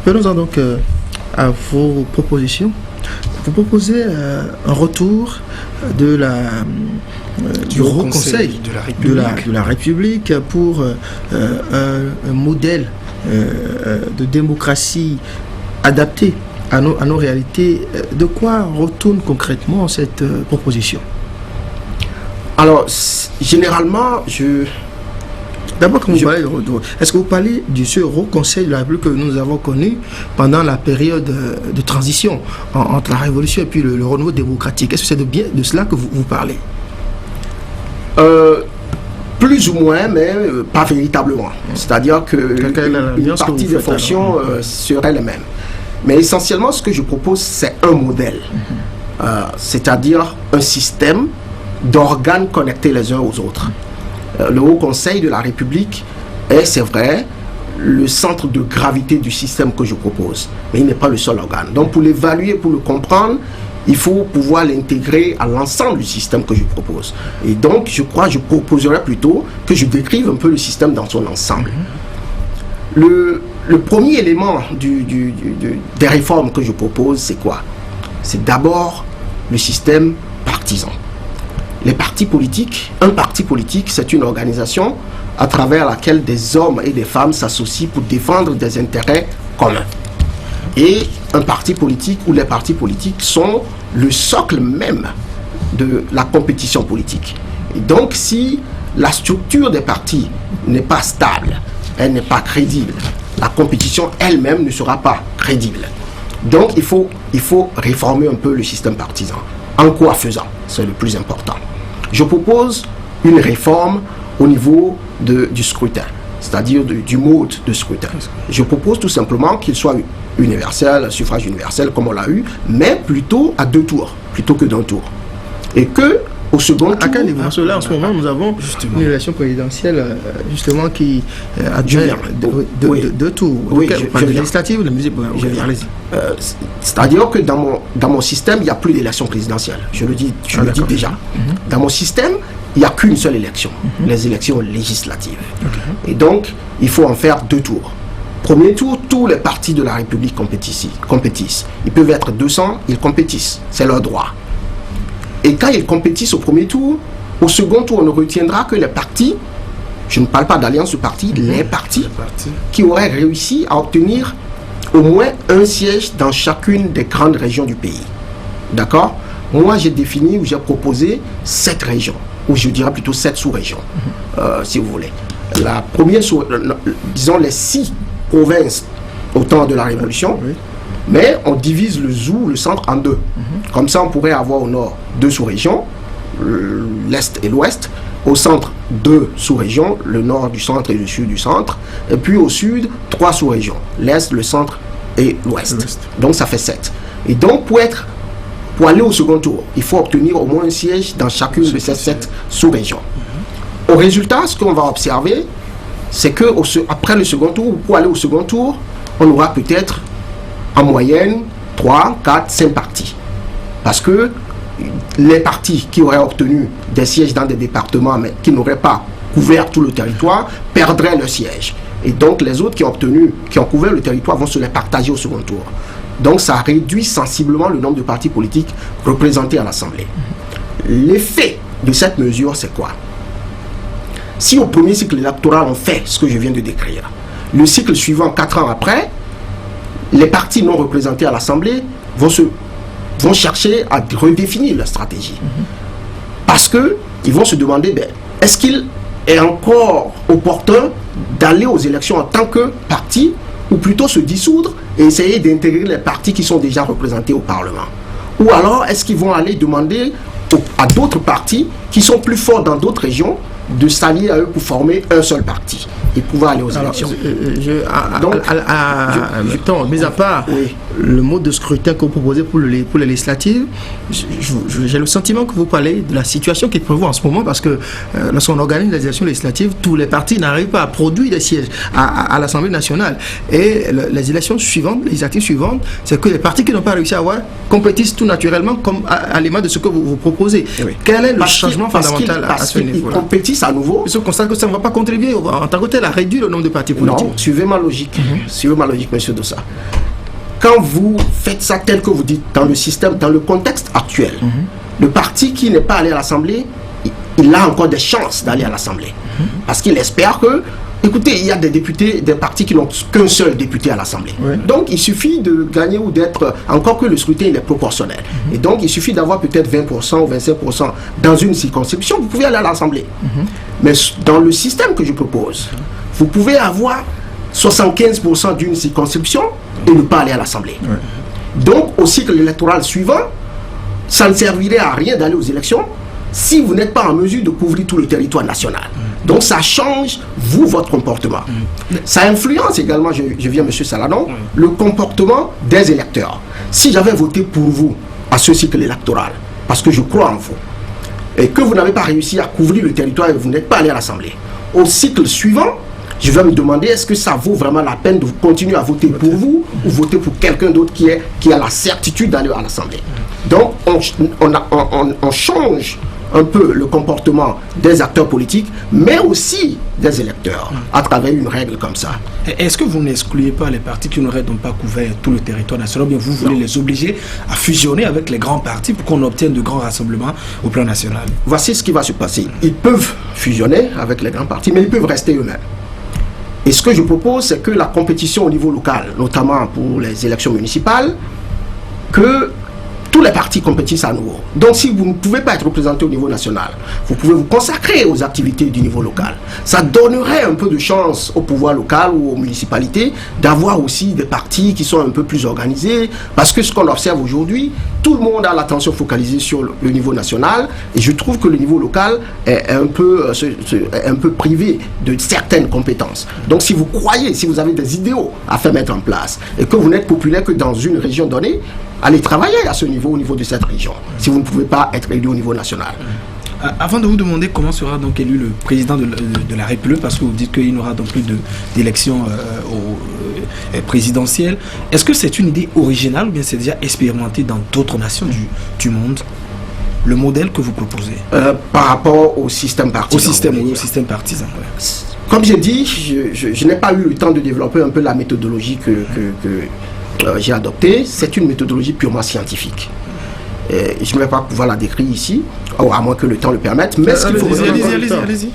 Venons-en donc à vos propositions. Vous proposez un retour du Haut Conseil de la République pour un modèle de démocratie adapté à nos réalités. De quoi retourne concrètement cette proposition? Alors, généralement, D'abord, quand vous parlez de retour, est-ce que vous parlez du Haut Conseil de la République que nous avons connu pendant la période de transition entre la Révolution et puis le renouveau démocratique? Est-ce que c'est de cela que vous parlez? Plus ou moins, mais pas véritablement. C'est-à-dire que une partie des fonctions serait la même. Mais essentiellement, ce que je propose, c'est un modèle. C'est-à-dire un système d'organes connectés les uns aux autres. Le Haut Conseil de la République est, c'est vrai, le centre de gravité du système que je propose. Mais il n'est pas le seul organe. Donc pour l'évaluer, pour le comprendre, il faut pouvoir l'intégrer à l'ensemble du système que je propose. Et donc, je proposerais plutôt que je décrive un peu le système dans son ensemble. Le premier élément des réformes que je propose, c'est quoi? C'est d'abord le système partisan. Les partis politiques, un parti politique, c'est une organisation à travers laquelle des hommes et des femmes s'associent pour défendre des intérêts communs. Et un parti politique ou les partis politiques sont le socle même de la compétition politique. Et donc, si la structure des partis n'est pas stable, elle n'est pas crédible, la compétition elle-même ne sera pas crédible. Donc, il faut réformer un peu le système partisan. En quoi faisant? C'est le plus important. Je propose une réforme au niveau du scrutin, c'est-à-dire du mode de scrutin. Je propose tout simplement qu'il soit universel, suffrage universel comme on l'a eu, mais plutôt à 2 tours, plutôt que d'un tour. Et que au second tour... À quel niveau? Parce que là, en ce moment, nous avons justement une élection présidentielle justement qui a deux tours. Législative ou la musique? C'est-à-dire que dans mon système, il n'y a plus d'élection présidentielle. Je le dis déjà. Dans mon système, il n'y a qu'une seule élection, les élections législatives. Et donc, il faut en faire 2 tours. Premier tour, tous les partis de la République compétissent. Ils peuvent être 200, ils compétissent. C'est leur droit. Et quand ils compétissent au premier tour, au second tour, on ne retiendra que les partis, je ne parle pas d'alliance de partis, les partis qui auraient réussi à obtenir au moins un siège dans chacune des grandes régions du pays. D'accord? Moi, j'ai défini ou j'ai proposé 7 régions, ou je dirais plutôt 7 sous-régions, si vous voulez. La première, disons les 6 provinces au temps de la Révolution, mais on divise le centre en 2. Comme ça, on pourrait avoir au nord 2 sous-régions, l'est et l'ouest. Au centre, 2 sous-régions, le nord du centre et le sud du centre. Et puis au sud, 3 sous-régions, l'est, le centre et l'ouest. Donc ça fait 7. Et donc pour aller au second tour, il faut obtenir au moins un siège dans chacune de ces 7 sous-régions. Au résultat, ce qu'on va observer, c'est que après le second tour, pour aller au second tour, on aura peut-être en moyenne 3, 4, 5 partis. Parce que les partis qui auraient obtenu des sièges dans des départements mais qui n'auraient pas couvert tout le territoire perdraient le siège. Et donc les autres qui ont couvert le territoire vont se les partager au second tour. Donc ça réduit sensiblement le nombre de partis politiques représentés à l'Assemblée. L'effet de cette mesure, c'est quoi? Si au premier cycle électoral on fait ce que je viens de décrire, le cycle suivant, 4 ans après, les partis non représentés à l'Assemblée vont chercher à redéfinir leur stratégie. Parce qu'ils vont se demander, est-ce qu'il est encore opportun d'aller aux élections en tant que parti, ou plutôt se dissoudre et essayer d'intégrer les partis qui sont déjà représentés au Parlement? Ou alors, est-ce qu'ils vont aller demander à d'autres partis qui sont plus forts dans d'autres régions de s'allier à eux pour former un seul parti et pouvoir aller aux élections? Mis à part le mode de scrutin que vous proposez pour les législatives, j'ai le sentiment que vous parlez de la situation qui est prévue en ce moment, parce que lorsqu'on organise les élections législatives, tous les partis n'arrivent pas à produire des sièges à l'Assemblée nationale. Et les élections suivantes, les législatives suivantes, c'est que les partis qui n'ont pas réussi à avoir compétissent tout naturellement comme à l'image de ce que vous proposez. Oui. Quel est le changement fondamental à ce niveau-là? Ils compétissent à nouveau. Parce qu'on constate que ça ne va pas contribuer en tant que tel à réduire le nombre de partis politiques. Non, suivez ma logique. Suivez ma logique, monsieur Dossa. Quand vous faites ça tel que vous dites, dans le système, dans le contexte actuel, le parti qui n'est pas allé à l'Assemblée, il a encore des chances d'aller à l'Assemblée. Parce qu'il espère que, écoutez, il y a des députés, des partis qui n'ont qu'un seul député à l'Assemblée. Donc, il suffit de gagner ou d'être, encore que le scrutin il est proportionnel. Et donc, il suffit d'avoir peut-être 20% ou 25% dans une circonscription, vous pouvez aller à l'Assemblée. Mais dans le système que je propose, vous pouvez avoir 75% d'une circonscription et ne pas aller à l'Assemblée. Donc, au cycle électoral suivant, ça ne servirait à rien d'aller aux élections si vous n'êtes pas en mesure de couvrir tout le territoire national. Donc, ça change, vous, votre comportement. Ça influence également, je viens, M. Saladon, le comportement des électeurs. Si j'avais voté pour vous à ce cycle électoral, parce que je crois en vous, et que vous n'avez pas réussi à couvrir le territoire et vous n'êtes pas allé à l'Assemblée, au cycle suivant, je vais me demander, est-ce que ça vaut vraiment la peine de continuer à voter pour vous ou voter pour quelqu'un d'autre qui a la certitude d'aller à l'Assemblée. Donc, on change un peu le comportement des acteurs politiques, mais aussi des électeurs, à travers une règle comme ça. Est-ce que vous n'excluez pas les partis qui n'auraient donc pas couvert tout le territoire national, ou bien vous voulez les obliger à fusionner avec les grands partis pour qu'on obtienne de grands rassemblements au plan national? Voici ce qui va se passer. Ils peuvent fusionner avec les grands partis, mais ils peuvent rester eux-mêmes. Et ce que je propose, c'est que la compétition au niveau local, notamment pour les élections municipales, que tous les partis compétissent à nouveau. Donc si vous ne pouvez pas être représenté au niveau national, vous pouvez vous consacrer aux activités du niveau local. Ça donnerait un peu de chance au pouvoir local ou aux municipalités d'avoir aussi des partis qui sont un peu plus organisés, parce que ce qu'on observe aujourd'hui, tout le monde a l'attention focalisée sur le niveau national, et je trouve que le niveau local est un peu privé de certaines compétences. Donc si vous croyez, si vous avez des idéaux à faire mettre en place, et que vous n'êtes populaire que dans une région donnée, allez travailler à ce niveau, au niveau de cette région, si vous ne pouvez pas être élu au niveau national. Avant de vous demander comment sera donc élu le président de la République, parce que vous dites qu'il n'y aura donc plus d'élections présidentielles, est-ce que c'est une idée originale ou bien c'est déjà expérimenté dans d'autres nations du monde, le modèle que vous proposez? Par rapport au système partisan. Au système partisan. Ouais. Comme j'ai dit, je n'ai pas eu le temps de développer un peu la méthodologie que j'ai adoptée. C'est une méthodologie purement scientifique. Je ne vais pas pouvoir la décrire ici, à moins que le temps le permette. Mais ce qu'il faut allez-y.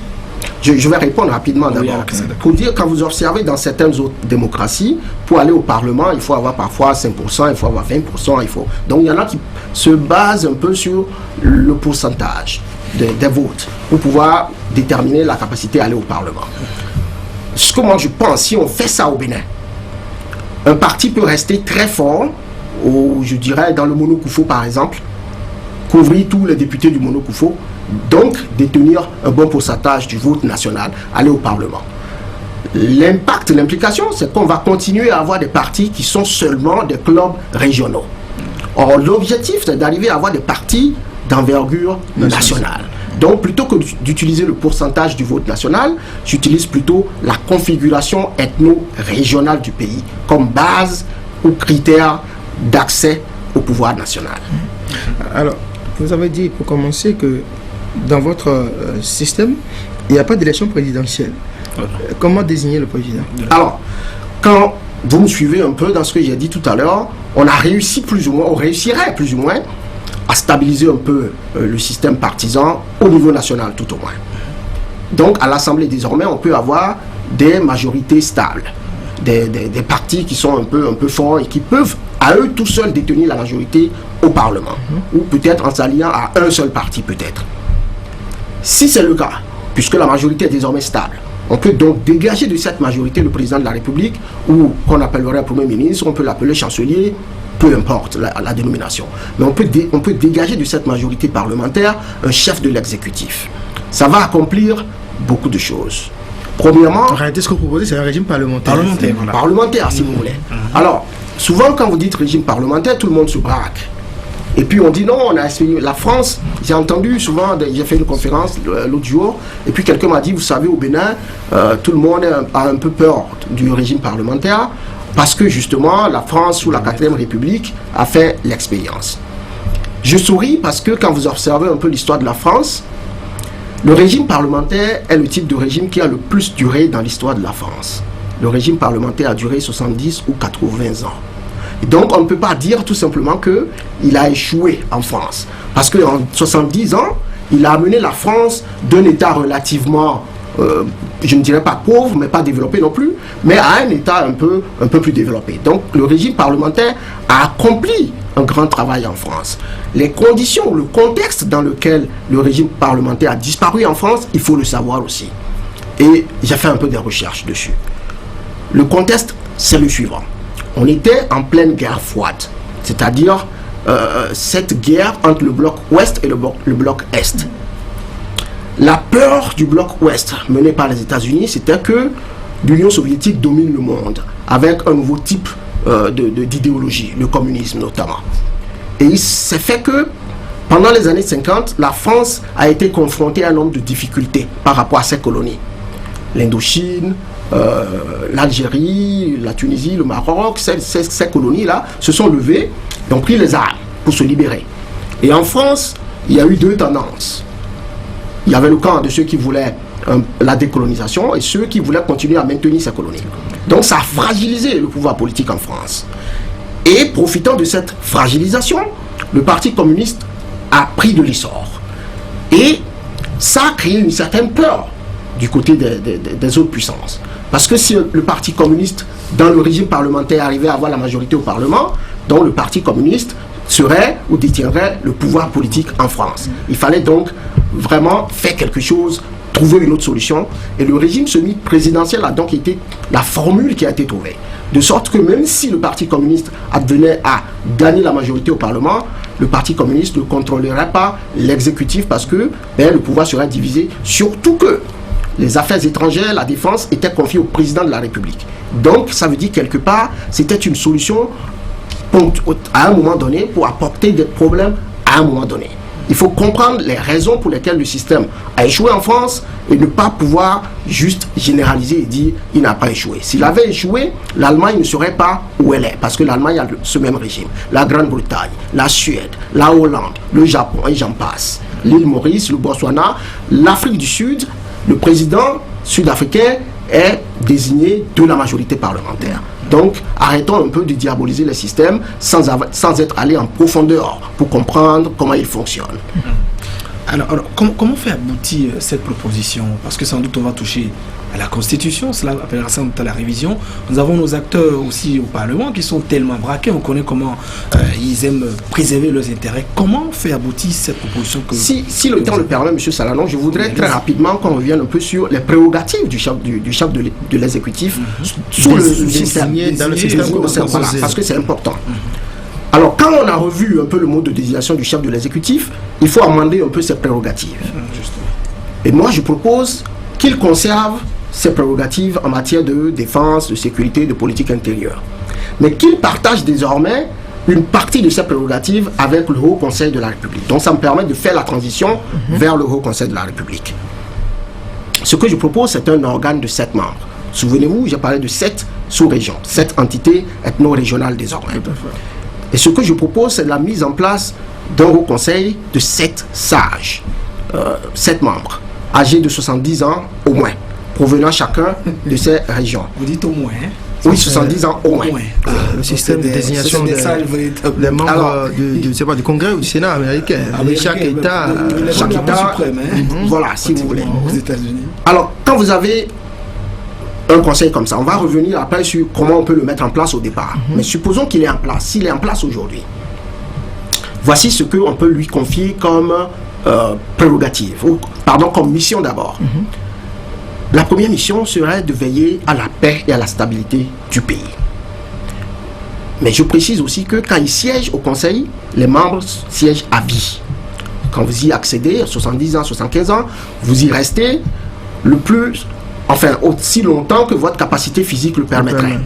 Je vais répondre rapidement d'abord. Pour dire, quand vous observez dans certaines autres démocraties, pour aller au Parlement, il faut avoir parfois 5%, il faut avoir 20%, Donc il y en a qui se basent un peu sur le pourcentage des votes pour pouvoir déterminer la capacité à aller au Parlement. Ce que moi je pense, si on fait ça au Bénin, un parti peut rester très fort, je dirais dans le Monokoufo par exemple, couvrir tous les députés du Monokoufo, donc détenir un bon pourcentage du vote national, aller au Parlement. L'impact, l'implication, c'est qu'on va continuer à avoir des partis qui sont seulement des clubs régionaux. Or, l'objectif, c'est d'arriver à avoir des partis d'envergure nationale. Donc, plutôt que d'utiliser le pourcentage du vote national, j'utilise plutôt la configuration ethno-régionale du pays comme base ou critère d'accès au pouvoir national. Alors, vous avez dit, pour commencer, que dans votre système, il n'y a pas d'élection présidentielle. Comment désigner le président? Alors, quand vous me suivez un peu dans ce que j'ai dit tout à l'heure, on réussirait plus ou moins à stabiliser un peu le système partisan au niveau national tout au moins. Donc à l'Assemblée désormais, on peut avoir des majorités stables, des partis qui sont un peu forts et qui peuvent à eux tout seuls détenir la majorité au Parlement, ou peut-être en s'alliant à un seul parti peut-être. Si c'est le cas, puisque la majorité est désormais stable, on peut donc dégager de cette majorité le président de la République, ou qu'on appellerait Premier ministre, on peut l'appeler chancelier, peu importe la dénomination. Mais on peut dégager de cette majorité parlementaire un chef de l'exécutif. Ça va accomplir beaucoup de choses. Premièrement... En réalité, ce que vous proposez, c'est un régime parlementaire. Parlementaire, si vous voulez. Alors, souvent quand vous dites régime parlementaire, tout le monde se braque. Et puis on dit non, on a essayé. La France, j'ai entendu souvent, j'ai fait une conférence l'autre jour, et puis quelqu'un m'a dit, vous savez, au Bénin, tout le monde a un peu peur du régime parlementaire, parce que justement, la France, sous la 4e République, a fait l'expérience. Je souris parce que quand vous observez un peu l'histoire de la France, le régime parlementaire est le type de régime qui a le plus duré dans l'histoire de la France. Le régime parlementaire a duré 70 ou 80 ans. Donc on ne peut pas dire tout simplement qu'il a échoué en France. Parce qu'en 70 ans, il a amené la France d'un état relativement, je ne dirais pas pauvre, mais pas développé non plus, mais à un état un peu plus développé. Donc le régime parlementaire a accompli un grand travail en France. Les conditions, le contexte dans lequel le régime parlementaire a disparu en France, il faut le savoir aussi. Et j'ai fait un peu des recherches dessus. Le contexte, c'est le suivant. On était en pleine guerre froide, c'est-à-dire cette guerre entre le bloc ouest et le bloc est. La peur du bloc ouest mené par les États-Unis, c'était que l'Union soviétique domine le monde avec un nouveau type d'idéologie, le communisme notamment. Et il s'est fait que pendant les années 50, la France a été confrontée à un nombre de difficultés par rapport à ses colonies. L'Indochine, l'Algérie, la Tunisie, le Maroc, ces colonies-là se sont levées, ont pris les armes pour se libérer. Et en France, il y a eu deux tendances. Il y avait le camp de ceux qui voulaient la décolonisation et ceux qui voulaient continuer à maintenir ces colonies. Donc ça a fragilisé le pouvoir politique en France. Et profitant de cette fragilisation, le Parti communiste a pris de l'essor. Et ça a créé une certaine peur du côté des autres puissances. Parce que si le Parti communiste, dans le régime parlementaire, arrivait à avoir la majorité au Parlement, donc le Parti communiste serait ou détiendrait le pouvoir politique en France. Il fallait donc vraiment faire quelque chose, trouver une autre solution. Et le régime semi-présidentiel a donc été la formule qui a été trouvée. De sorte que même si le Parti communiste advenait à gagner la majorité au Parlement, le Parti communiste ne contrôlerait pas l'exécutif parce que le pouvoir serait divisé, surtout que les affaires étrangères, la défense étaient confiées au président de la République. Donc, ça veut dire quelque part, c'était une solution à un moment donné pour apporter des problèmes à un moment donné. Il faut comprendre les raisons pour lesquelles le système a échoué en France et ne pas pouvoir juste généraliser et dire il n'a pas échoué. S'il avait échoué, l'Allemagne ne serait pas où elle est parce que l'Allemagne a ce même régime. La Grande-Bretagne, la Suède, la Hollande, le Japon et j'en passe. L'île Maurice, le Botswana, l'Afrique du Sud. Le président sud-africain est désigné de la majorité parlementaire. Donc, arrêtons un peu de diaboliser le système sans être allé en profondeur pour comprendre comment il fonctionne. Alors comment faire aboutir cette proposition? Parce que sans doute on va toucher à la Constitution, cela appellera sans doute à la révision. Nous avons nos acteurs aussi au Parlement qui sont tellement braqués, on connaît comment ils aiment préserver leurs intérêts. Comment faire aboutir cette proposition Si le temps le permet, M. Salanon, je voudrais très rapidement qu'on revienne un peu sur les prérogatives du chef de l'exécutif sous le système, dans le système, parce que c'est important. Alors, quand on a revu un peu le mode de désignation du chef de l'exécutif, il faut amender un peu ses prérogatives. Et moi, je propose qu'il conserve ses prérogatives en matière de défense, de sécurité, de politique intérieure. Mais qu'il partage désormais une partie de ses prérogatives avec le Haut Conseil de la République. Donc, ça me permet de faire la transition vers le Haut Conseil de la République. Ce que je propose, c'est un organe de 7 membres. Souvenez-vous, j'ai parlé de 7 sous-régions, 7 entités ethno-régionales désormais. Et ce que je propose, c'est la mise en place d'un haut conseil de 7 sages, 7 membres, âgés de 70 ans au moins, provenant chacun de ces régions. Vous dites au moins, hein? Oui, 70 ans au moins. Le système de désignation des membres du Congrès ou du Sénat américain. Chaque État, suprême, voilà, si vous voulez. Aux États-Unis. Alors, quand vous avez un conseil comme ça, on va revenir après sur comment on peut le mettre en place au départ. Mais supposons qu'il est en place. S'il est en place aujourd'hui, voici ce qu'on peut lui confier comme prérogative, comme mission d'abord. La première mission serait de veiller à la paix et à la stabilité du pays. Mais je précise aussi que quand il siège au conseil, les membres siègent à vie. Quand vous y accédez, 70 ans, 75 ans, vous y restez aussi longtemps que votre capacité physique le permettrait.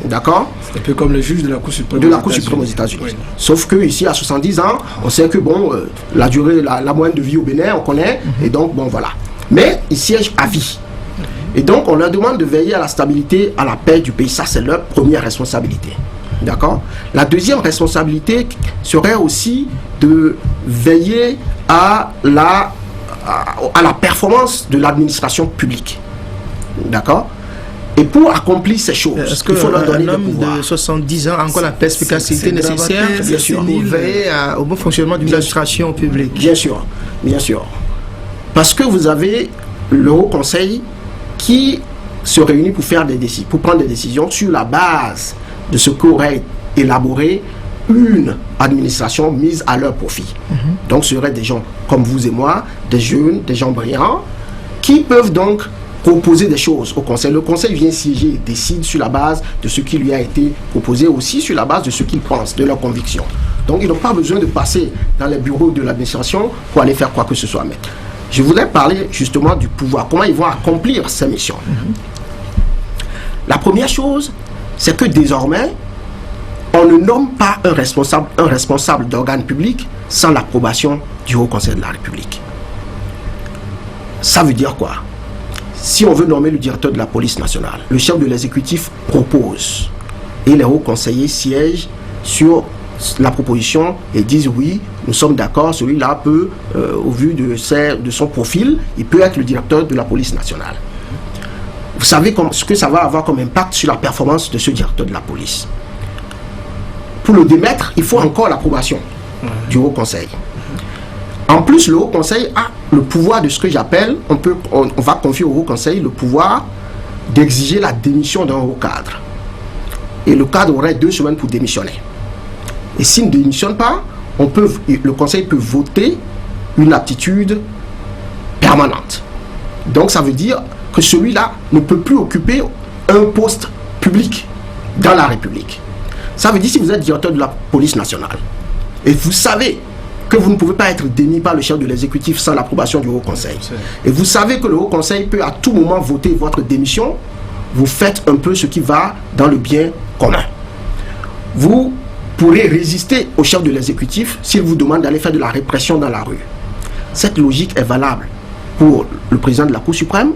D'accord? C'est un peu comme le juge de la Cour suprême. De la Cour suprême aux États-Unis. Oui. Sauf que ici, à 70 ans, on sait que bon, la durée, la moyenne de vie au Bénin, on connaît, et donc bon, voilà. Mais ils siègent à vie. Et donc, on leur demande de veiller à la stabilité, à la paix du pays. Ça, c'est leur première responsabilité. D'accord? La deuxième responsabilité serait aussi de veiller à la performance de l'administration publique. D'accord? Et pour accomplir ces choses, il faut leur donner un homme de 70 ans a encore la perspicacité nécessaire bien sûr, pour veiller au bon fonctionnement d'une administration publique. Bien sûr, bien sûr. Parce que vous avez le Haut Conseil qui se réunit pour prendre des décisions sur la base de ce qu'aurait élaboré une administration mise à leur profit. Donc ce seraient des gens comme vous et moi, des jeunes, des gens brillants, qui peuvent donc proposer des choses au Conseil. Le Conseil vient siéger, décide sur la base de ce qui lui a été proposé, aussi sur la base de ce qu'ils pensent, de leurs convictions. Donc ils n'ont pas besoin de passer dans les bureaux de l'administration pour aller faire quoi que ce soit. Mais je voudrais parler justement du pouvoir, comment ils vont accomplir ces missions. La première chose, c'est que désormais, on ne nomme pas un responsable d'organe public sans l'approbation du Haut Conseil de la République. Ça veut dire quoi? Si on veut nommer le directeur de la police nationale, le chef de l'exécutif propose et les hauts conseillers siègent sur la proposition et disent oui, nous sommes d'accord, celui-là peut, au vu de son profil, il peut être le directeur de la police nationale. Vous savez ce que ça va avoir comme impact sur la performance de ce directeur de la police. Pour le démettre, il faut encore l'approbation du Haut Conseil. En plus, le Haut Conseil a le pouvoir de ce que j'appelle, on va confier au Haut Conseil le pouvoir d'exiger la démission d'un haut cadre. Et le cadre aurait 2 semaines pour démissionner. Et s'il ne démissionne pas, le Conseil peut voter une aptitude permanente. Donc ça veut dire que celui-là ne peut plus occuper un poste public dans la République. Ça veut dire si vous êtes directeur de la police nationale et vous savez que vous ne pouvez pas être démis par le chef de l'exécutif sans l'approbation du Haut Conseil. Et vous savez que le Haut Conseil peut à tout moment voter votre démission, vous faites un peu ce qui va dans le bien commun. Vous pourrez résister au chef de l'exécutif s'il vous demande d'aller faire de la répression dans la rue. Cette logique est valable pour le président de la Cour suprême,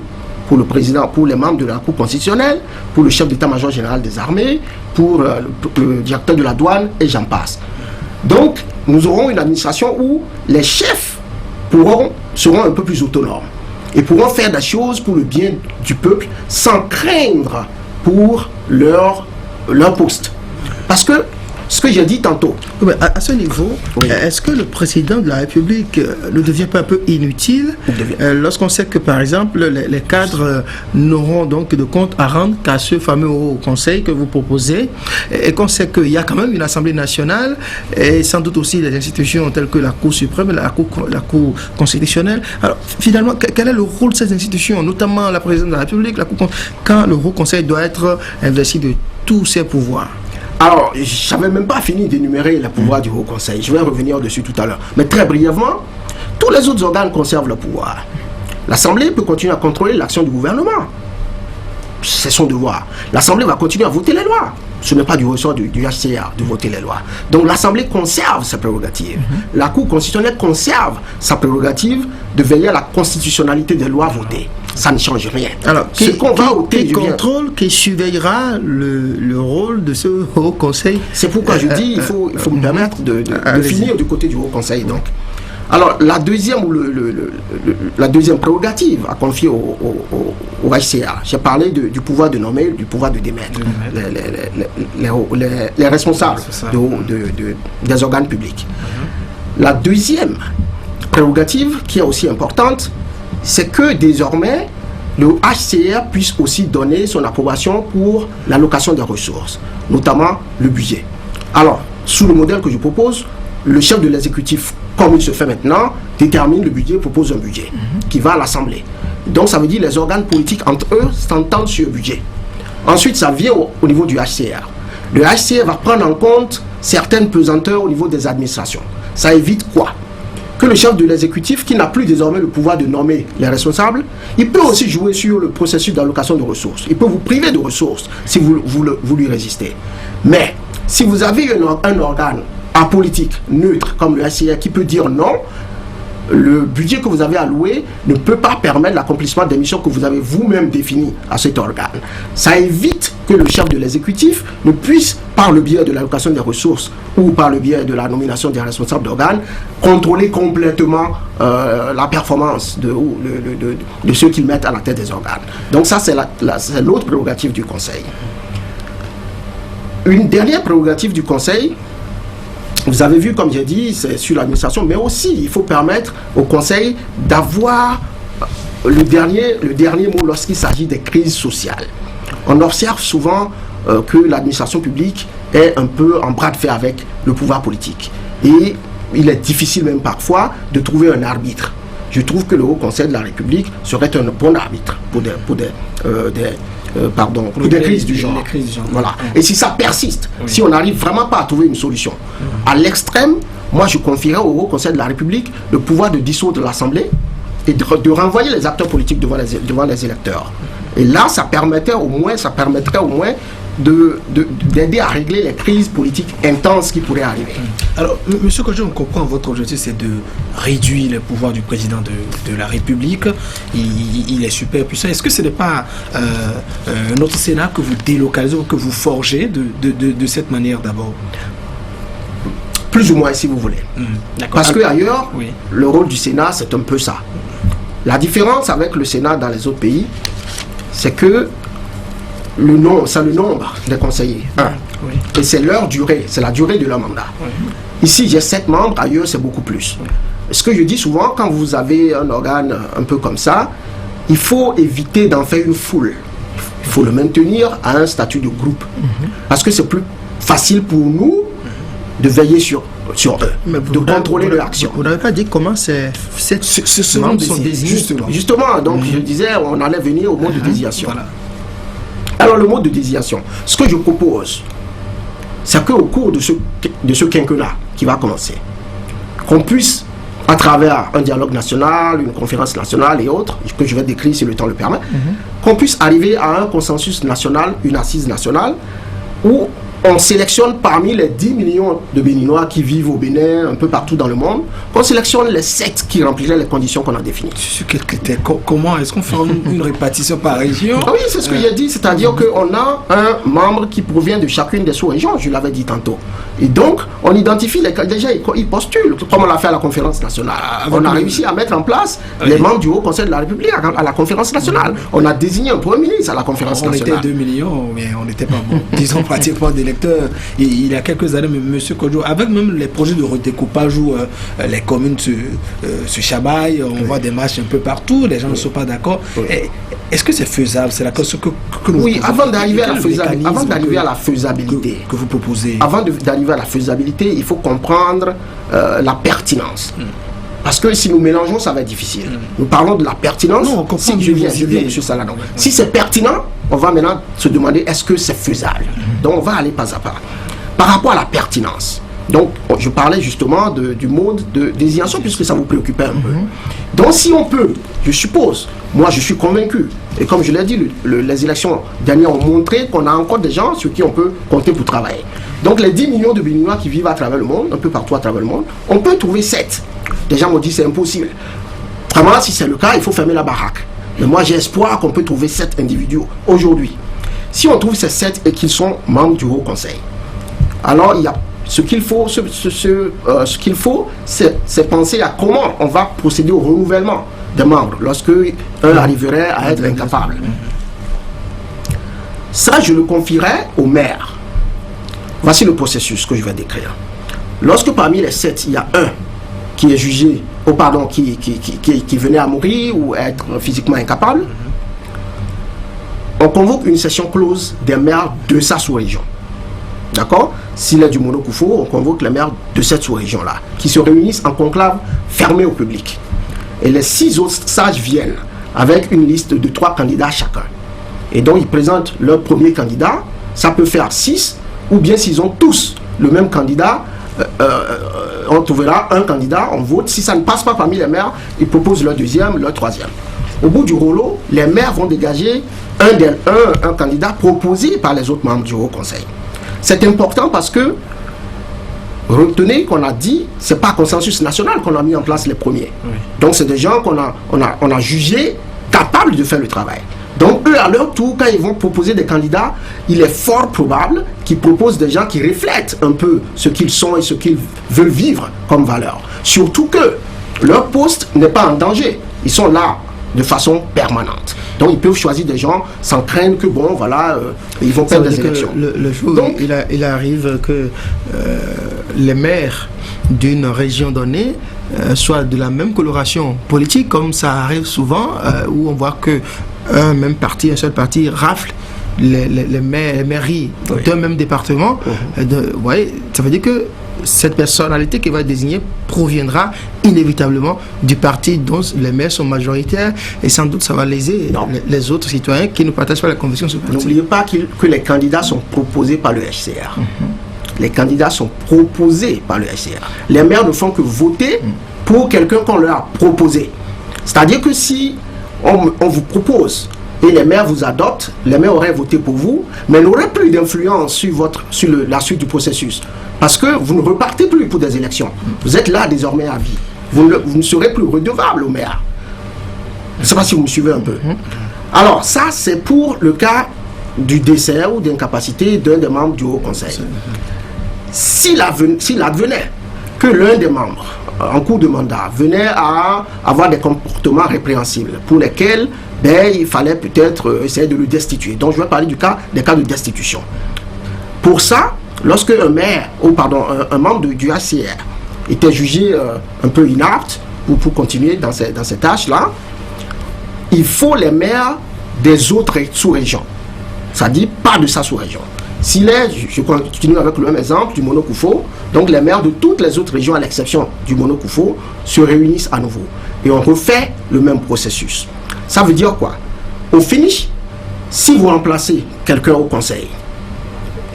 pour les membres de la Cour constitutionnelle, pour le chef d'état-major général des armées, pour le directeur de la douane, et j'en passe. Donc, nous aurons une administration où les chefs seront un peu plus autonomes et pourront faire des choses pour le bien du peuple sans craindre pour leur poste. Parce que ce que j'ai dit tantôt. À ce niveau, est-ce que le président de la République ne devient pas un peu inutile lorsqu'on sait que, par exemple, les cadres n'auront donc de compte à rendre qu'à ce fameux Haut Conseil que vous proposez, et qu'on sait qu'il y a quand même une Assemblée nationale et sans doute aussi des institutions telles que la Cour suprême, la Cour constitutionnelle. Alors, finalement, quel est le rôle de ces institutions, notamment la présidente de la République, quand le Haut Conseil doit être investi de tous ses pouvoirs? Alors, je n'avais même pas fini d'énumérer les pouvoirs du Haut Conseil. Je vais revenir dessus tout à l'heure. Mais très brièvement, tous les autres organes conservent le pouvoir. L'Assemblée peut continuer à contrôler l'action du gouvernement. C'est son devoir. L'Assemblée va continuer à voter les lois. Ce n'est pas du ressort du HCR de voter les lois. Donc l'Assemblée conserve sa prérogative. La Cour constitutionnelle conserve sa prérogative de veiller à la constitutionnalité des lois votées. Ça ne change rien. Alors, qui contrôle, qui surveillera le rôle de ce Haut Conseil? C'est pourquoi je dis il faut me permettre de finir du côté du Haut Conseil. Donc. Alors, la deuxième prérogative à confier au HCA, j'ai parlé du pouvoir de nommer, du pouvoir de démettre les responsables des organes publics. La deuxième prérogative, qui est aussi importante, c'est que désormais, le HCR puisse aussi donner son approbation pour l'allocation des ressources, notamment le budget. Alors, sous le modèle que je propose, le chef de l'exécutif, comme il se fait maintenant, détermine le budget, propose un budget qui va à l'Assemblée. Donc ça veut dire que les organes politiques entre eux s'entendent sur le budget. Ensuite, ça vient au niveau du HCR. Le HCR va prendre en compte certaines pesanteurs au niveau des administrations. Ça évite quoi? Que que le chef de l'exécutif, qui n'a plus désormais le pouvoir de nommer les responsables, il peut aussi jouer sur le processus d'allocation de ressources. Il peut vous priver de ressources si vous lui résistez. Mais si vous avez un organe apolitique, neutre, comme le SIR, qui peut dire non, le budget que vous avez alloué ne peut pas permettre l'accomplissement des missions que vous avez vous-même définies à cet organe. Ça évite que le chef de l'exécutif ne puisse, par le biais de l'allocation des ressources ou par le biais de la nomination des responsables d'organes, contrôler complètement la performance de ceux qu'ils mettent à la tête des organes. Donc ça, c'est l'autre prérogative du Conseil. Une dernière prérogative du Conseil, vous avez vu, comme j'ai dit, c'est sur l'administration, mais aussi il faut permettre au Conseil d'avoir le dernier mot lorsqu'il s'agit des crises sociales. On observe souvent que l'administration publique est un peu en bras de fer avec le pouvoir politique. Et il est difficile même parfois de trouver un arbitre. Je trouve que le Haut Conseil de la République serait un bon arbitre pour des crises du genre. Voilà. Et si ça persiste, si on n'arrive vraiment pas à trouver une solution, à l'extrême, moi je confierais au Haut Conseil de la République le pouvoir de dissoudre l'Assemblée et de renvoyer les acteurs politiques devant les électeurs. Et là, ça permettrait au moins d'aider à régler les crises politiques intenses qui pourraient arriver. Alors, M. Kodjo, on comprend votre objectif, c'est de réduire les pouvoirs du président de la République. Il est super puissant. Est-ce que ce n'est pas un autre Sénat que vous délocalisez ou que vous forgez de cette manière d'abord? Plus ou moins, si vous voulez. Parce qu'ailleurs, le rôle du Sénat, c'est un peu ça. La différence avec le Sénat dans les autres pays, c'est que c'est le nombre des conseillers. Et c'est leur durée, c'est la durée de leur mandat. Ici, j'ai 7 membres, ailleurs, c'est beaucoup plus. Ce que je dis souvent, quand vous avez un organe un peu comme ça, il faut éviter d'en faire une foule. Il faut le maintenir à un statut de groupe. Parce que c'est plus facile pour nous de veiller sur eux, de contrôler leur action. Vous n'avez pas dit comment ces membres sont désignés. Justement, donc je disais, on allait venir au mode de désignation. Voilà. Alors le mode de désignation, ce que je propose, c'est qu'au cours de ce quinquennat qui va commencer, qu'on puisse, à travers un dialogue national, une conférence nationale et autres, que je vais décrire si le temps le permet, qu'on puisse arriver à un consensus national, une assise nationale, où on sélectionne parmi les 10 millions de Béninois qui vivent au Bénin, un peu partout dans le monde, qu'on sélectionne les 7 qui rempliraient les conditions qu'on a définies. Comment est-ce qu'on fait une répartition par région? Oui, c'est ce que j'ai dit, c'est-à-dire qu'on a un membre qui provient de chacune des sous-régions, je l'avais dit tantôt. Et donc, on identifie déjà, ils postulent, comme on l'a fait à la conférence nationale. On a réussi à mettre en place les membres du Haut Conseil de la République à la conférence nationale. On a désigné un premier ministre à la conférence nationale. On était 2 millions, mais on n'était pas bon. Disons pratiquement d'électeurs. Il y a quelques années, M. Kodjo, avec même les projets de redécoupage où les communes se chamaillent, on voit des marches un peu partout, les gens ne sont pas d'accord. Est-ce que c'est faisable? C'est la question que nous proposons. Avant d'arriver à la faisabilité, que vous proposez. Avant d'arriver à la faisabilité, il faut comprendre la pertinence. Parce que si nous mélangeons, ça va être difficile. Nous parlons de la pertinence. Non, on comprend. Je viens, M. Saladon. Si c'est pertinent, on va maintenant se demander est-ce que c'est faisable. Donc on va aller pas à pas. Par rapport à la pertinence, donc je parlais justement du mode de désignation puisque ça vous préoccupait un peu. Donc si on peut, je suppose, moi je suis convaincu, et comme je l'ai dit, les élections dernières ont montré qu'on a encore des gens sur qui on peut compter pour travailler. Donc les 10 millions de Béninois qui vivent à travers le monde, un peu partout à travers le monde, on peut trouver 7. Des gens m'ont dit c'est impossible. Vraiment, si c'est le cas, il faut fermer la baraque. Mais moi, j'ai espoir qu'on peut trouver 7 individus aujourd'hui. Si on trouve ces 7 et qu'ils sont membres du Haut Conseil, alors il y a ce qu'il faut, c'est penser à comment on va procéder au renouvellement des membres lorsque un arriverait à être incapable. Ça, je le confierai au maire. Voici le processus que je vais décrire. Lorsque parmi les 7, il y a un qui est jugé, qui venait à mourir ou être physiquement incapable, on convoque une session close des maires de sa sous-région. D'accord? S'il est du Mono-Koufou, on convoque les maires de cette sous-région-là, qui se réunissent en conclave fermé au public. Et les 6 autres sages viennent avec une liste de 3 candidats chacun. Et donc ils présentent leur premier candidat, ça peut faire 6, ou bien s'ils ont tous le même candidat, on trouvera un candidat, on vote. Si ça ne passe pas parmi les maires, ils proposent leur deuxième, leur troisième. Au bout du rouleau, les maires vont dégager un candidat proposé par les autres membres du Haut Conseil. C'est important parce que, retenez qu'on a dit, c'est pas consensus national qu'on a mis en place les premiers. Oui. Donc c'est des gens qu'on a jugés capables de faire le travail. Donc eux, à leur tour, quand ils vont proposer des candidats, il est fort probable qu'ils proposent des gens qui reflètent un peu ce qu'ils sont et ce qu'ils veulent vivre comme valeur. Surtout que leur poste n'est pas en danger. Ils sont là de façon permanente. Donc ils peuvent choisir des gens sans craindre que, bon, voilà, ils vont perdre des élections. Le jour où il arrive que les maires d'une région donnée soient de la même coloration politique, comme ça arrive souvent, où on voit que un seul parti rafle les mairies d'un même département. Ça veut dire que cette personnalité qui va être désignée proviendra inévitablement du parti dont les maires sont majoritaires, et sans doute ça va léser les autres citoyens qui ne partagent pas la conviction de ce parti. N'oubliez pas que les candidats sont proposés par le HCR. Les candidats sont proposés par le HCR. Les maires ne font que voter pour quelqu'un qu'on leur a proposé. C'est-à-dire que si on vous propose et les maires vous adoptent, les maires auraient voté pour vous, mais n'auraient plus d'influence sur la suite du processus. Parce que vous ne repartez plus pour des élections. Vous êtes là désormais à vie. Vous ne serez plus redevable au maire. Je ne sais pas si vous me suivez un peu. Alors ça, c'est pour le cas du décès ou d'incapacité d'un des membres du Haut Conseil. S'il advenait que l'un des membres en cours de mandat venait à avoir des comportements répréhensibles pour lesquels il fallait peut-être essayer de le destituer. Donc je vais parler des cas de destitution. Pour ça, lorsque un membre du HCR était jugé un peu inapte pour continuer dans ces tâches-là, il faut les maires des autres sous-régions. Ça dit pas de sa sous-région. Je continue avec le même exemple du Mono-Koufo, donc les maires de toutes les autres régions, à l'exception du Mono-Koufo, se réunissent à nouveau. Et on refait le même processus. Ça veut dire quoi? Au finish, si vous remplacez quelqu'un au conseil,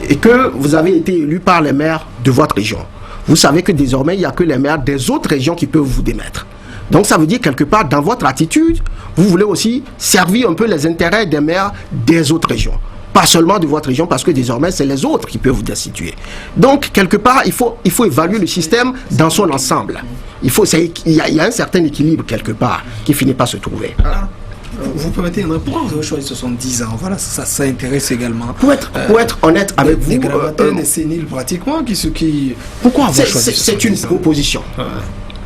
et que vous avez été élu par les maires de votre région, vous savez que désormais, il n'y a que les maires des autres régions qui peuvent vous démettre. Donc ça veut dire quelque part, dans votre attitude, vous voulez aussi servir un peu les intérêts des maires des autres régions. Pas seulement de votre région, parce que désormais, c'est les autres qui peuvent vous destituer. Donc, quelque part, il faut évaluer le système dans son ensemble. Il y a un certain équilibre, quelque part, qui finit par se trouver. Vous permettez une réponse? Vous avez choisi 70 ans. Voilà, ça intéresse également. Pour être honnête avec vous, des gravateurs, des séniles pratiquement, pourquoi avoir choisi 70 ans? C'est une proposition.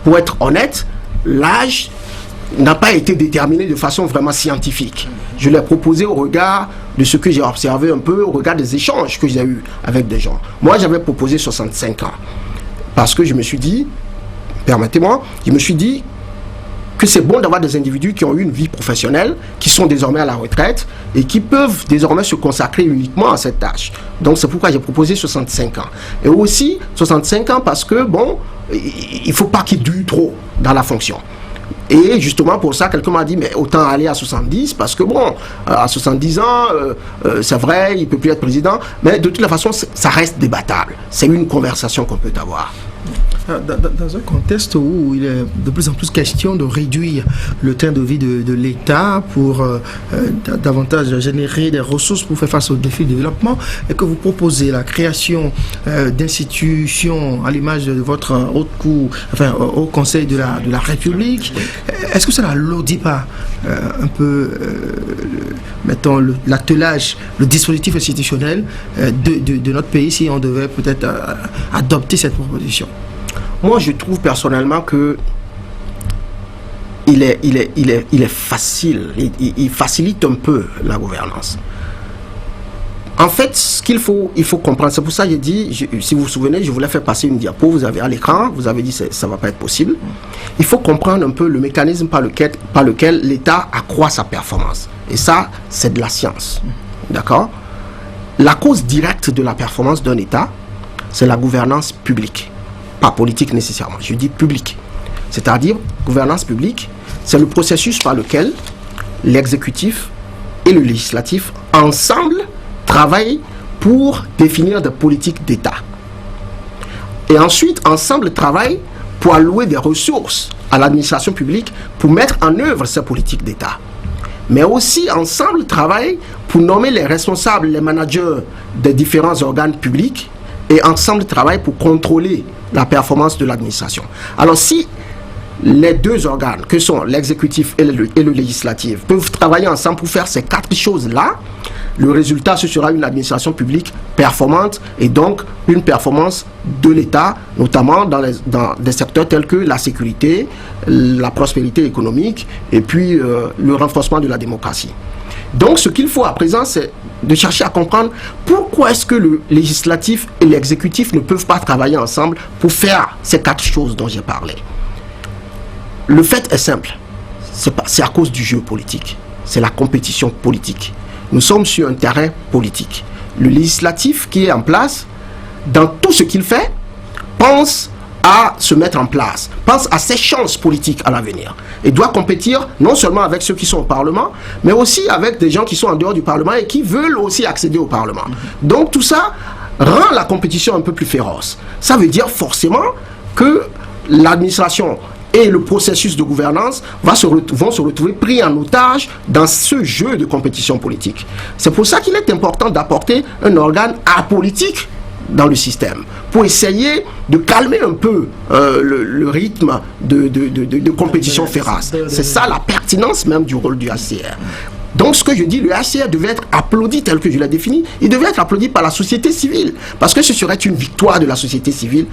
Pour être honnête, l'âge n'a pas été déterminé de façon vraiment scientifique. Je l'ai proposé au regard de ce que j'ai observé un peu, au regard des échanges que j'ai eus avec des gens. Moi, j'avais proposé 65 ans. Parce que je me suis dit, permettez-moi, que c'est bon d'avoir des individus qui ont eu une vie professionnelle, qui sont désormais à la retraite et qui peuvent désormais se consacrer uniquement à cette tâche. Donc c'est pourquoi j'ai proposé 65 ans. Et aussi 65 ans parce que, il ne faut pas qu'il dure trop dans la fonction. Et justement pour ça, quelqu'un m'a dit, mais autant aller à 70, parce que à 70 ans, c'est vrai, il ne peut plus être président, mais de toute la façon, ça reste débattable. C'est une conversation qu'on peut avoir. Dans un contexte où il est de plus en plus question de réduire le train de vie de l'État pour davantage générer des ressources pour faire face aux défis de développement, et que vous proposez la création d'institutions à l'image de votre Haut Conseil de la République, est-ce que ça n'alourdit pas un peu, mettons, l'attelage, le dispositif institutionnel de notre pays si on devait peut-être adopter cette proposition? Moi, je trouve personnellement que il est facile, il facilite un peu la gouvernance. En fait, ce qu'il faut comprendre, c'est pour ça que j'ai dit, si vous vous souvenez, je voulais faire passer une diapo, vous avez à l'écran, vous avez dit que ça ne va pas être possible. Il faut comprendre un peu le mécanisme par lequel l'État accroît sa performance. Et ça, c'est de la science. D'accord? La cause directe de la performance d'un État, c'est la gouvernance publique. Pas politique nécessairement, je dis publique. C'est-à-dire, gouvernance publique, c'est le processus par lequel l'exécutif et le législatif, ensemble, travaillent pour définir des politiques d'État. Et ensuite, ensemble travaillent pour allouer des ressources à l'administration publique pour mettre en œuvre ces politiques d'État. Mais aussi, ensemble travaillent pour nommer les responsables, les managers des différents organes publics, et ensemble travaillent pour contrôler la performance de l'administration. Alors si les deux organes, que sont l'exécutif et le législatif, peuvent travailler ensemble pour faire ces 4 choses-là, le résultat, ce sera une administration publique performante et donc une performance de l'État, notamment dans des secteurs tels que la sécurité, la prospérité économique et puis le renforcement de la démocratie. Donc ce qu'il faut à présent, c'est de chercher à comprendre pourquoi est-ce que le législatif et l'exécutif ne peuvent pas travailler ensemble pour faire ces 4 choses dont j'ai parlé. Le fait est simple, c'est à cause du jeu politique, c'est la compétition politique. Nous sommes sur un terrain politique. Le législatif qui est en place, dans tout ce qu'il fait, pense à se mettre en place, pense à ses chances politiques à l'avenir et doit compétir non seulement avec ceux qui sont au Parlement, mais aussi avec des gens qui sont en dehors du Parlement et qui veulent aussi accéder au Parlement. Donc tout ça rend la compétition un peu plus féroce. Ça veut dire forcément que l'administration et le processus de gouvernance vont se retrouver pris en otage dans ce jeu de compétition politique. C'est pour ça qu'il est important d'apporter un organe apolitique dans le système, pour essayer de calmer un peu le rythme de compétition féroce. C'est ça la pertinence même du rôle du HCR. Donc ce que je dis, le HCR devait être applaudi tel que je l'ai défini, il devait être applaudi par la société civile, parce que ce serait une victoire de la société civile,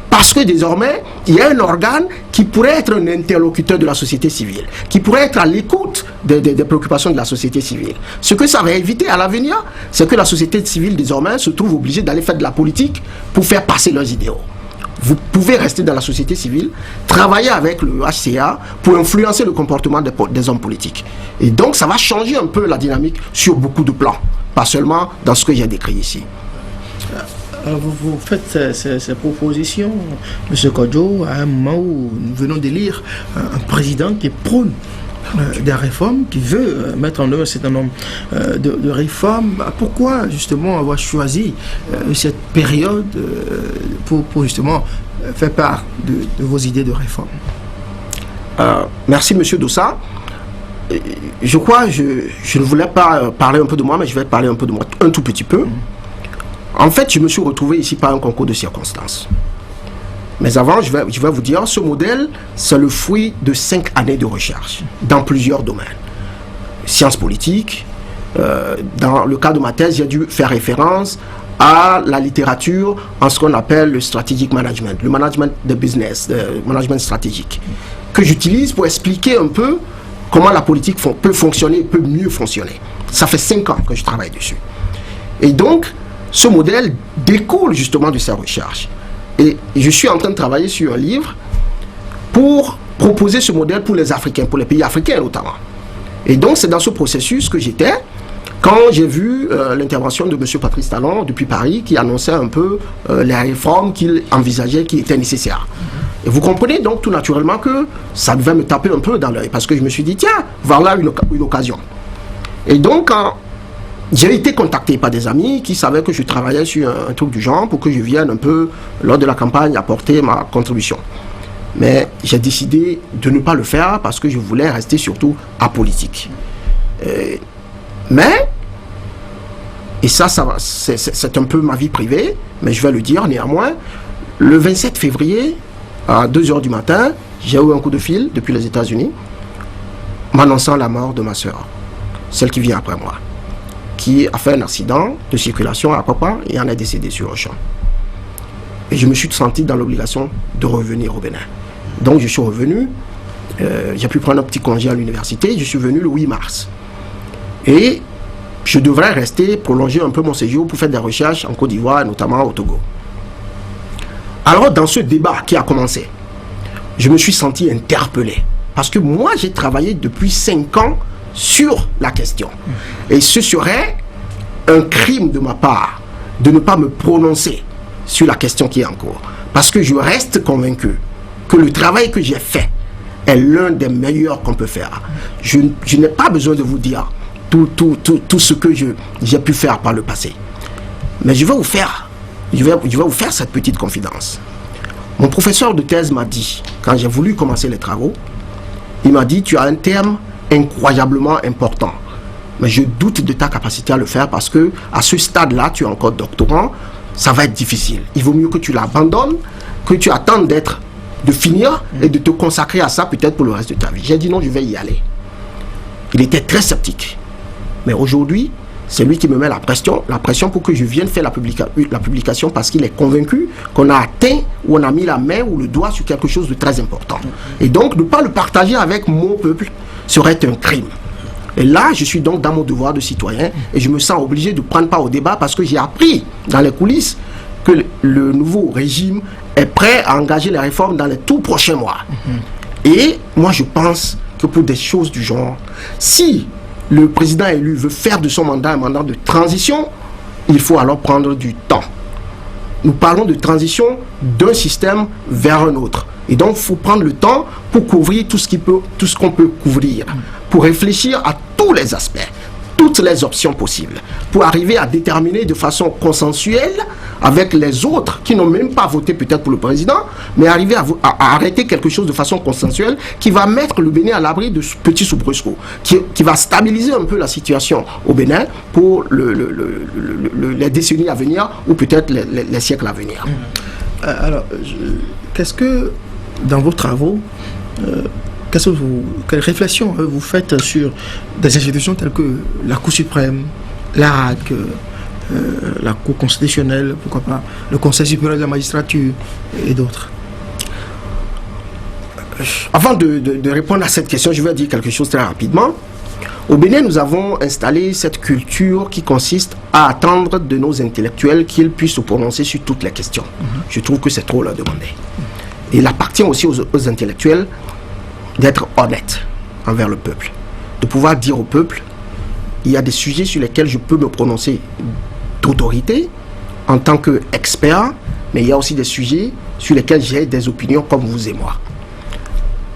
parce que désormais, il y a un organe qui pourrait être un interlocuteur de la société civile, qui pourrait être à l'écoute des préoccupations de la société civile. Ce que ça va éviter à l'avenir, c'est que la société civile désormais se trouve obligée d'aller faire de la politique pour faire passer leurs idéaux. Vous pouvez rester dans la société civile, travailler avec le HCA pour influencer le comportement des hommes politiques. Et donc ça va changer un peu la dynamique sur beaucoup de plans, pas seulement dans ce que j'ai décrit ici. Vous faites ces propositions, M. Kodjo, à un moment où nous venons d'élire un président qui prône des réformes, qui veut mettre en œuvre un certain nombre de réformes. Pourquoi justement avoir choisi cette période pour justement faire part de vos idées de réforme? Merci M. Dossa. Je crois, je ne voulais pas parler un peu de moi, mais je vais parler un peu de moi, un tout petit peu. En fait, je me suis retrouvé ici par un concours de circonstances. Mais avant, je vais vous dire, ce modèle, c'est le fruit de 5 années de recherche dans plusieurs domaines. Sciences politiques, dans le cas de ma thèse, j'ai dû faire référence à la littérature en ce qu'on appelle le strategic management, le management de business, le management stratégique, que j'utilise pour expliquer un peu comment la politique peut fonctionner, peut mieux fonctionner. Ça fait 5 ans que je travaille dessus. Et donc, ce modèle découle justement de sa recherche. Et je suis en train de travailler sur un livre pour proposer ce modèle pour les Africains, pour les pays africains notamment. Et donc c'est dans ce processus que j'étais quand j'ai vu l'intervention de M. Patrice Talon depuis Paris qui annonçait un peu les réformes qu'il envisageait qui étaient nécessaires. Et vous comprenez donc tout naturellement que ça devait me taper un peu dans l'œil parce que je me suis dit tiens, voilà une occasion. Et donc j'ai été contacté par des amis qui savaient que je travaillais sur un truc du genre pour que je vienne un peu, lors de la campagne, apporter ma contribution. Mais j'ai décidé de ne pas le faire parce que je voulais rester surtout apolitique. Mais, et ça c'est un peu ma vie privée, mais je vais le dire néanmoins, le 27 février, à 2h du matin, j'ai eu un coup de fil depuis les États-Unis, m'annonçant la mort de ma soeur, celle qui vient après moi, qui a fait un accident de circulation à Papa et en est décédé sur un champ. Et je me suis senti dans l'obligation de revenir au Bénin. Donc je suis revenu, j'ai pu prendre un petit congé à l'université, je suis venu le 8 mars. Et je devrais rester, prolonger un peu mon séjour pour faire des recherches en Côte d'Ivoire, notamment au Togo. Alors dans ce débat qui a commencé, je me suis senti interpellé. Parce que moi j'ai travaillé depuis 5 ans sur la question. Et ce serait un crime de ma part de ne pas me prononcer sur la question qui est en cours. Parce que je reste convaincu que le travail que j'ai fait est l'un des meilleurs qu'on peut faire. Je n'ai pas besoin de vous dire tout ce que j'ai pu faire par le passé. Mais je vais vous faire cette petite confidence. Mon professeur de thèse m'a dit, quand j'ai voulu commencer les travaux, il m'a dit, tu as un terme incroyablement important. Mais je doute de ta capacité à le faire parce que à ce stade-là, tu es encore doctorant, ça va être difficile. Il vaut mieux que tu l'abandonnes, que tu attendes de finir et de te consacrer à ça peut-être pour le reste de ta vie. J'ai dit non, je vais y aller. Il était très sceptique. Mais aujourd'hui, c'est lui qui me met la pression pour que je vienne faire la publication parce qu'il est convaincu qu'on a atteint ou on a mis la main ou le doigt sur quelque chose de très important. Et donc, ne pas le partager avec mon peuple serait un crime. Et là, je suis donc dans mon devoir de citoyen et je me sens obligé de prendre part au débat parce que j'ai appris dans les coulisses que le nouveau régime est prêt à engager les réformes dans les tout prochains mois. Et moi, je pense que pour des choses du genre, si le président élu veut faire de son mandat un mandat de transition, il faut alors prendre du temps. Nous parlons de transition d'un système vers un autre. Et donc, il faut prendre le temps pour couvrir tout ce qu'on peut couvrir, pour réfléchir à tous les aspects, toutes les options possibles, pour arriver à déterminer de façon consensuelle avec les autres qui n'ont même pas voté peut-être pour le président, mais arriver à arrêter quelque chose de façon consensuelle qui va mettre le Bénin à l'abri de ce petit soubresaut, qui va stabiliser un peu la situation au Bénin pour les décennies à venir ou peut-être les siècles à venir. Alors, qu'est-ce que, dans vos travaux, quelles réflexions vous faites sur des institutions telles que la Cour suprême, l'ARAC, la Cour constitutionnelle, pourquoi pas, le Conseil supérieur de la magistrature et d'autres? Avant de répondre à cette question, je vais dire quelque chose très rapidement. Au Bénin, nous avons installé cette culture qui consiste à attendre de nos intellectuels qu'ils puissent se prononcer sur toutes les questions. Je trouve que c'est trop leur demander. Et il appartient aussi aux intellectuels d'être honnêtes envers le peuple, de pouvoir dire au peuple, il y a des sujets sur lesquels je peux me prononcer d'autorité en tant qu'expert, mais il y a aussi des sujets sur lesquels j'ai des opinions comme vous et moi.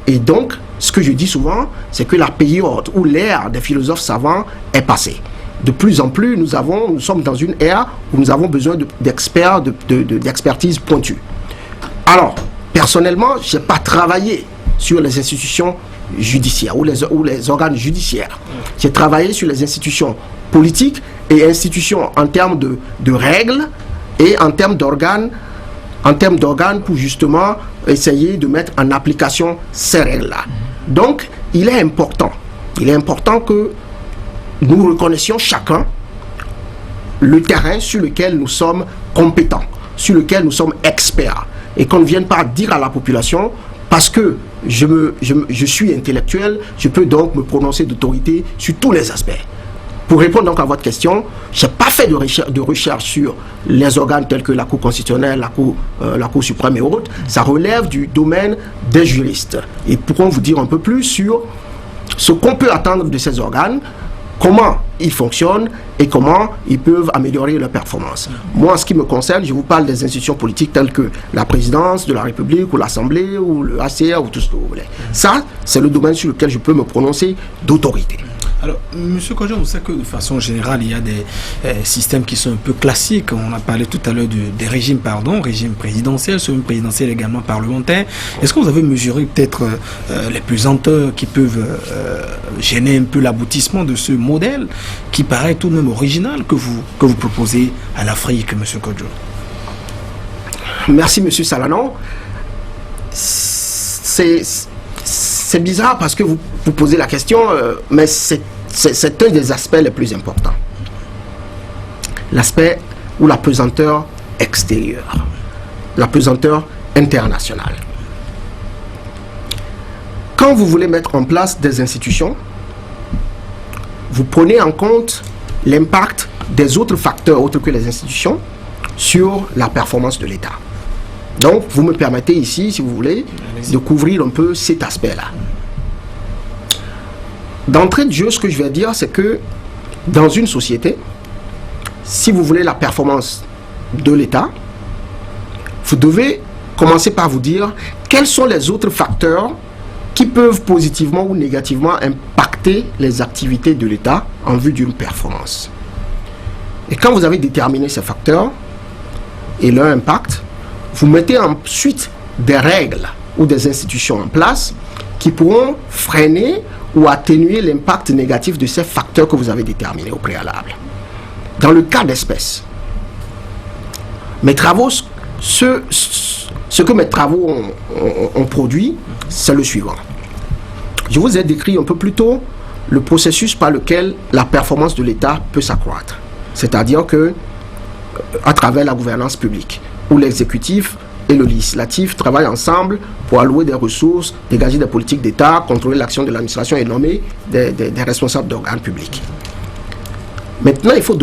Et donc, ce que je dis souvent, c'est que la période ou l'ère des philosophes savants est passée. De plus en plus, nous sommes dans une ère où nous avons besoin d'experts, d'expertise pointue. Alors, personnellement, je n'ai pas travaillé sur les institutions judiciaires ou les organes judiciaires. J'ai travaillé sur les institutions politiques et institutions en termes de règles et en termes d'organes pour justement essayer de mettre en application ces règles-là. Donc, il est important que nous reconnaissions chacun le terrain sur lequel nous sommes compétents, sur lequel nous sommes experts, et qu'on ne vienne pas dire à la population, parce que je suis intellectuel, je peux donc me prononcer d'autorité sur tous les aspects. Pour répondre donc à votre question, je n'ai pas fait de recherche sur les organes tels que la Cour constitutionnelle, la Cour suprême et autres. Ça relève du domaine des juristes. Ils pourront vous dire un peu plus sur ce qu'on peut attendre de ces organes, comment ils fonctionnent et comment ils peuvent améliorer leur performance. Moi, en ce qui me concerne, je vous parle des institutions politiques telles que la présidence de la République ou l'Assemblée ou le ACR ou tout ce que vous voulez. Ça, c'est le domaine sur lequel je peux me prononcer d'autorité. Alors, M. Kodjo, on sait que de façon générale, il y a des systèmes qui sont un peu classiques. On a parlé tout à l'heure des régimes, régime présidentiel, semi-présidentiel également parlementaire. Est-ce que vous avez mesuré peut-être les pesanteurs qui peuvent gêner un peu l'aboutissement de ce modèle qui paraît tout de même original que vous proposez à l'Afrique, M. Kodjo? Merci, M. Salanon. C'est bizarre parce que vous posez la question, mais c'est un des aspects les plus importants. L'aspect ou la pesanteur extérieure, la pesanteur internationale. Quand vous voulez mettre en place des institutions, vous prenez en compte l'impact des autres facteurs autres que les institutions sur la performance de l'État. Donc, vous me permettez ici, si vous voulez, de couvrir un peu cet aspect-là. D'entrée de jeu, ce que je vais dire, c'est que dans une société, si vous voulez la performance de l'État, vous devez commencer par vous dire quels sont les autres facteurs qui peuvent positivement ou négativement impacter les activités de l'État en vue d'une performance. Et quand vous avez déterminé ces facteurs et leur impact, vous mettez ensuite des règles ou des institutions en place qui pourront freiner ou atténuer l'impact négatif de ces facteurs que vous avez déterminés au préalable. Dans le cas d'espèce, mes travaux, ce que mes travaux ont produit, c'est le suivant. Je vous ai décrit un peu plus tôt le processus par lequel la performance de l'État peut s'accroître. C'est-à-dire que, à travers la gouvernance publique, où l'exécutif et le législatif travaillent ensemble pour allouer des ressources, dégager des politiques d'État, contrôler l'action de l'administration et nommer des responsables d'organes publics. Maintenant, il faut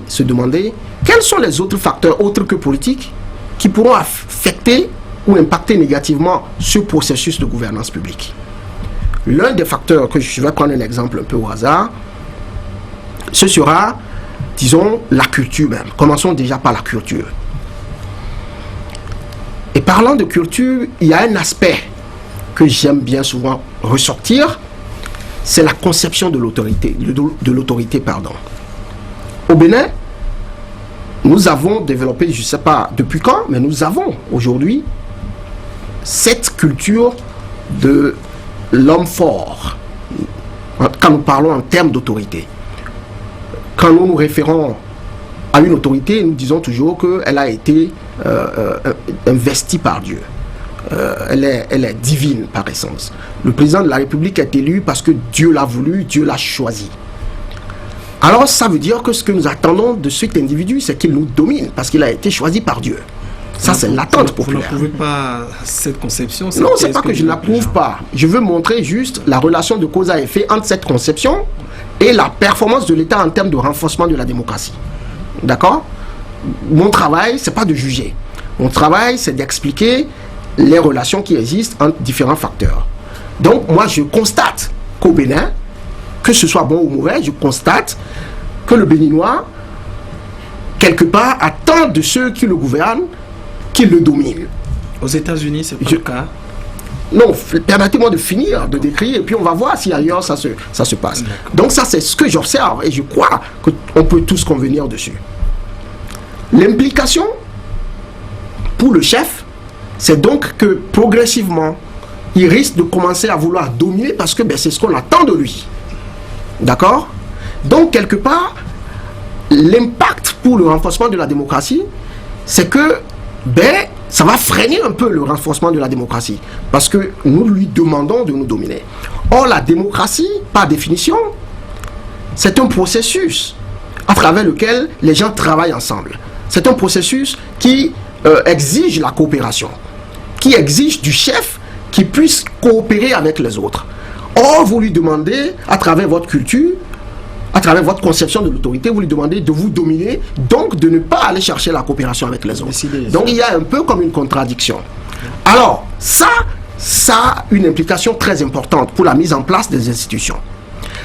se demander quels sont les autres facteurs autres que politiques qui pourront affecter ou impacter négativement ce processus de gouvernance publique. L'un des facteurs, que je vais prendre un exemple un peu au hasard, ce sera, disons, la culture même. Commençons déjà par la culture. Et parlant de culture, il y a un aspect que j'aime bien souvent ressortir, c'est la conception de l'autorité, Au Bénin, nous avons développé, je ne sais pas depuis quand, mais nous avons aujourd'hui cette culture de l'homme fort, quand nous parlons en termes d'autorité. Quand nous nous référons à une autorité, nous disons toujours qu'elle a été investie par Dieu. Elle est divine par essence. Le président de la République est élu parce que Dieu l'a voulu, Dieu l'a choisi. Alors ça veut dire que ce que nous attendons de cet individu, c'est qu'il nous domine parce qu'il a été choisi par Dieu. Ça, c'est l'attente populaire. Vous n'approuvez pas cette conception? Non, c'est pas que je n'approuve pas. Je veux montrer juste la relation de cause à effet entre cette conception et la performance de l'État en termes de renforcement de la démocratie. D'accord? Mon travail, c'est pas de juger. Mon travail, c'est d'expliquer les relations qui existent entre différents facteurs. Donc, moi, je constate qu'au Bénin, que ce soit bon ou mauvais, je constate que le Béninois, quelque part, attend de ceux qui le gouvernent qu'ils le dominent. Aux États-Unis, c'est pas le cas? Non, permettez-moi de finir, de décrire, et puis on va voir si ailleurs ça se passe. Donc ça, c'est ce que j'observe, et je crois qu'on peut tous convenir dessus. L'implication pour le chef, c'est donc que progressivement, il risque de commencer à vouloir dominer parce que c'est ce qu'on attend de lui. D'accord? Donc, quelque part, l'impact pour le renforcement de la démocratie, c'est que ça va freiner un peu le renforcement de la démocratie parce que nous lui demandons de nous dominer. Or, la démocratie, par définition, c'est un processus à travers lequel les gens travaillent ensemble. C'est un processus qui exige la coopération, qui exige du chef qui puisse coopérer avec les autres. Or, vous lui demandez, à travers votre culture, à travers votre conception de l'autorité, vous lui demandez de vous dominer, donc de ne pas aller chercher la coopération avec les autres. Donc, il y a un peu comme une contradiction. Alors, ça a une implication très importante pour la mise en place des institutions.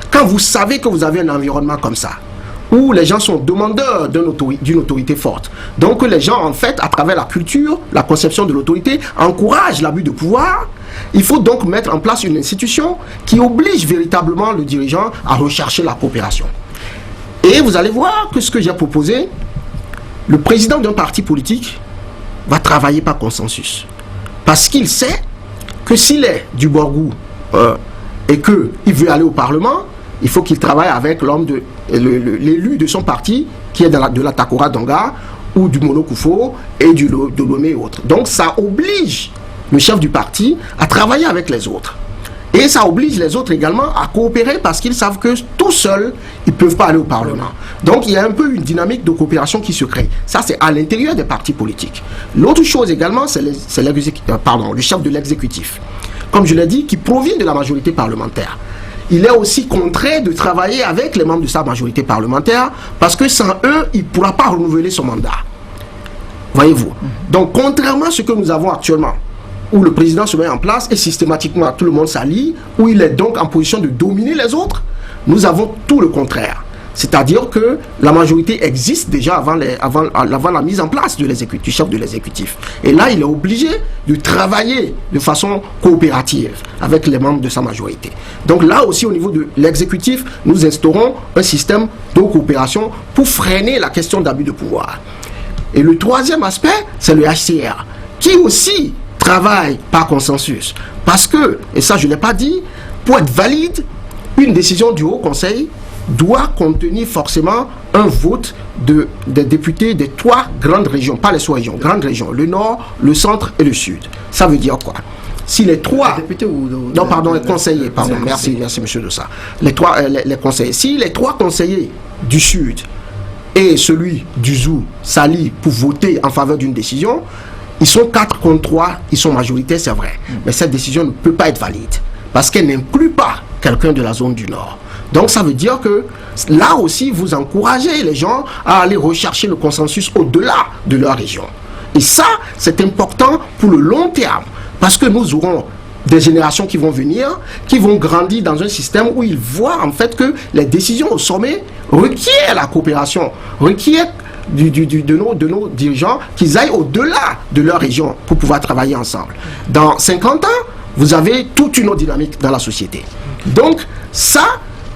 Quand vous savez que vous avez un environnement comme ça, où les gens sont demandeurs d'une autorité forte. Donc les gens, en fait, à travers la culture, la conception de l'autorité, encouragent l'abus de pouvoir. Il faut donc mettre en place une institution qui oblige véritablement le dirigeant à rechercher la coopération. Et vous allez voir que ce que j'ai proposé, le président d'un parti politique va travailler par consensus. Parce qu'il sait que s'il est du Borgou et qu'il veut aller au Parlement, il faut qu'il travaille avec l'élu de son parti qui est de la Takora Donga ou du Monokufo et de Lomé et autres. Donc ça oblige le chef du parti à travailler avec les autres. Et ça oblige les autres également à coopérer parce qu'ils savent que tout seuls, ils ne peuvent pas aller au Parlement. Donc il y a un peu une dynamique de coopération qui se crée. Ça, c'est à l'intérieur des partis politiques. L'autre chose également, c'est le chef de l'exécutif. Comme je l'ai dit, qui provient de la majorité parlementaire. Il est aussi contraint de travailler avec les membres de sa majorité parlementaire parce que sans eux, il ne pourra pas renouveler son mandat. Voyez-vous? Donc, contrairement à ce que nous avons actuellement, où le président se met en place et systématiquement tout le monde s'allie, où il est donc en position de dominer les autres, nous avons tout le contraire. C'est-à-dire que la majorité existe déjà avant la mise en place du chef de l'exécutif. Et là, il est obligé de travailler de façon coopérative avec les membres de sa majorité. Donc là aussi, au niveau de l'exécutif, nous instaurons un système de coopération pour freiner la question d'abus de pouvoir. Et le troisième aspect, c'est le HCR, qui aussi travaille par consensus. Parce que, et ça je ne l'ai pas dit, pour être valide, une décision du Haut Conseil doit contenir forcément un vote des députés des 3 grandes régions, pas les sous-régions, grandes régions, le Nord, le Centre et le Sud. Ça veut dire quoi? Si les 3... députés ou... Non, pardon, les conseillers, pardon, merci monsieur de ça. Les conseillers. Si les 3 conseillers du Sud et celui du Zou s'allient pour voter en faveur d'une décision, ils sont 4 contre 3, ils sont majoritaires, c'est vrai. Mais cette décision ne peut pas être valide parce qu'elle n'inclut pas quelqu'un de la zone du Nord. Donc ça veut dire que là aussi, vous encouragez les gens à aller rechercher le consensus au-delà de leur région. Et ça, c'est important pour le long terme. Parce que nous aurons des générations qui vont venir, qui vont grandir dans un système où ils voient en fait que les décisions au sommet requièrent la coopération, requièrent de nos dirigeants qu'ils aillent au-delà de leur région pour pouvoir travailler ensemble. Dans 50 ans, vous avez toute une autre dynamique dans la société. Donc ça,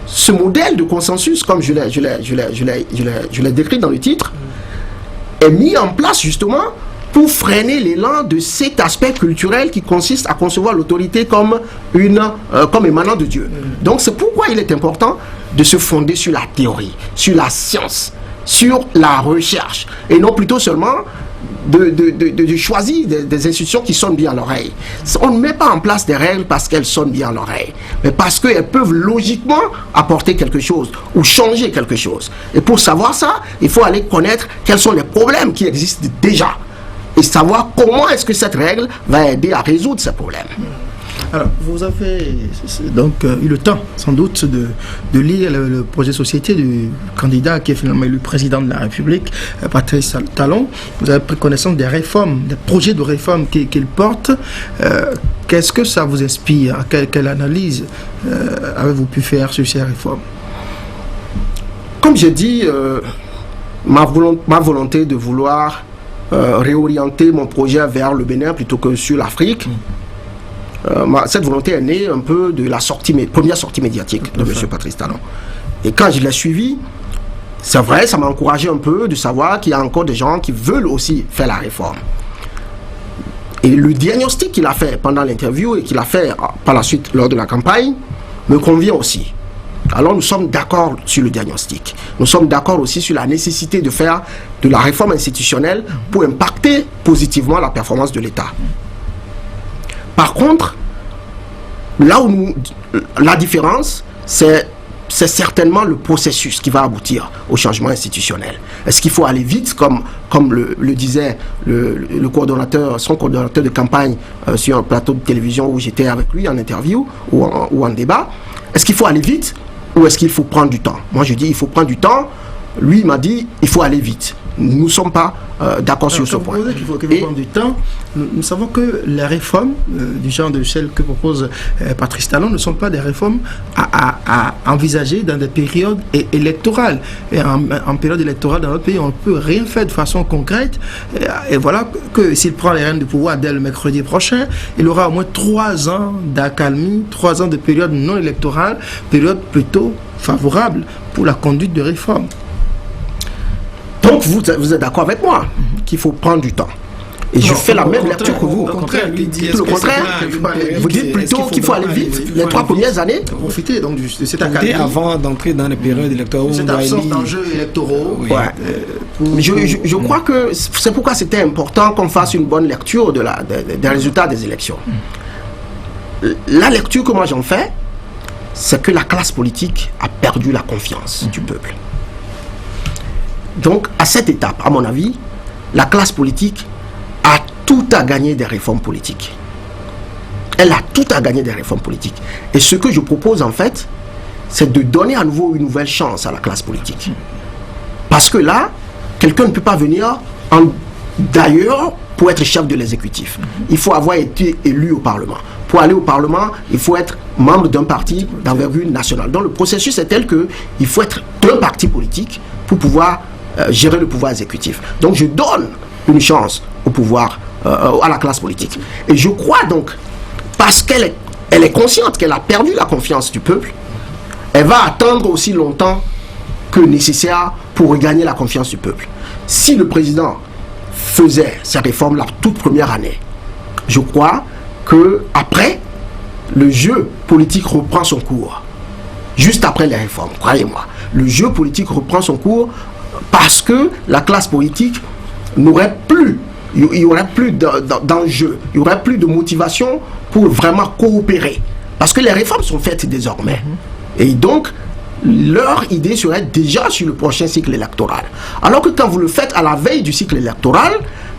ce modèle de consensus, comme je l'ai décrit dans le titre, est mis en place justement pour freiner l'élan de cet aspect culturel qui consiste à concevoir l'autorité comme émanant de Dieu. Donc c'est pourquoi il est important de se fonder sur la théorie, sur la science, sur la recherche, et non plutôt seulement de choisir des institutions qui sonnent bien à l'oreille. On ne met pas en place des règles parce qu'elles sonnent bien à l'oreille, mais parce qu'elles peuvent logiquement apporter quelque chose ou changer quelque chose. Et pour savoir ça, il faut aller connaître quels sont les problèmes qui existent déjà et savoir comment est-ce que cette règle va aider à résoudre ces problèmes. Alors, vous avez donc eu le temps, sans doute, de lire le projet de société du candidat qui est finalement élu président de la République, Patrice Talon. Vous avez pris connaissance des réformes, des projets de réforme qu'il porte. Qu'est-ce que ça vous inspire? Quelle analyse avez-vous pu faire sur ces réformes? Comme j'ai dit, ma volonté de vouloir réorienter mon projet vers le Bénin plutôt que sur l'Afrique, cette volonté est née un peu de la première sortie médiatique de M. Patrice Talon. Et quand je l'ai suivi, c'est vrai, ça m'a encouragé un peu de savoir qu'il y a encore des gens qui veulent aussi faire la réforme. Et le diagnostic qu'il a fait pendant l'interview et qu'il a fait par la suite lors de la campagne me convient aussi. Alors nous sommes d'accord sur le diagnostic. Nous sommes d'accord aussi sur la nécessité de faire de la réforme institutionnelle pour impacter positivement la performance de l'État. Par contre, là où la différence, c'est certainement le processus qui va aboutir au changement institutionnel. Est-ce qu'il faut aller vite, comme le disait son coordonnateur de campagne sur un plateau de télévision où j'étais avec lui en interview ou en débat? Est-ce qu'il faut aller vite ou est-ce qu'il faut prendre du temps? Moi je dis il faut prendre du temps. Lui il m'a dit il faut aller vite. Nous ne sommes pas d'accord sur ce point. Il faut prendre du temps. Nous savons que les réformes du genre de celles que propose Patrice Talon ne sont pas des réformes à envisager dans des périodes électorales. Et en période électorale dans notre pays, on ne peut rien faire de façon concrète. Et voilà que s'il prend les rênes du pouvoir dès le mercredi prochain, il aura au moins 3 ans d'accalmie, 3 ans de période non électorale, période plutôt favorable pour la conduite de réformes. Donc vous êtes d'accord avec moi qu'il faut prendre du temps. Et je fais la même lecture que vous. Au contraire, lui dit tout le contraire. Vous dites plutôt qu'il faut aller vite les 3 premières années. Profiter donc de cette académie avant d'entrer dans les périodes électorales. Cette absence d'enjeux électoraux. Oui. Mais je crois que c'est pourquoi c'était important qu'on fasse une bonne lecture des résultats des élections. La lecture que moi j'en fais, c'est que la classe politique a perdu la confiance du peuple. Donc, à cette étape, à mon avis, la classe politique a tout à gagner des réformes politiques. Elle a tout à gagner des réformes politiques. Et ce que je propose, en fait, c'est de donner à nouveau une nouvelle chance à la classe politique. Parce que là, quelqu'un ne peut pas venir d'ailleurs pour être chef de l'exécutif. Il faut avoir été élu au Parlement. Pour aller au Parlement, il faut être membre d'un parti d'envergure nationale. Donc, le processus est tel qu'il faut être d'un parti politique pour pouvoir gérer le pouvoir exécutif. Donc je donne une chance au pouvoir, à la classe politique. Et je crois donc, parce qu'elle est consciente qu'elle a perdu la confiance du peuple, elle va attendre aussi longtemps que nécessaire pour regagner la confiance du peuple. Si le président faisait ces réformes la toute première année, je crois que après, le jeu politique reprend son cours. Juste après les réformes, croyez-moi. Le jeu politique reprend son cours parce que la classe politique n'aurait plus, il n'y aurait plus d'enjeu, il n'y aurait plus de motivation pour vraiment coopérer. Parce que les réformes sont faites désormais. Et donc, leur idée serait déjà sur le prochain cycle électoral. Alors que quand vous le faites à la veille du cycle électoral,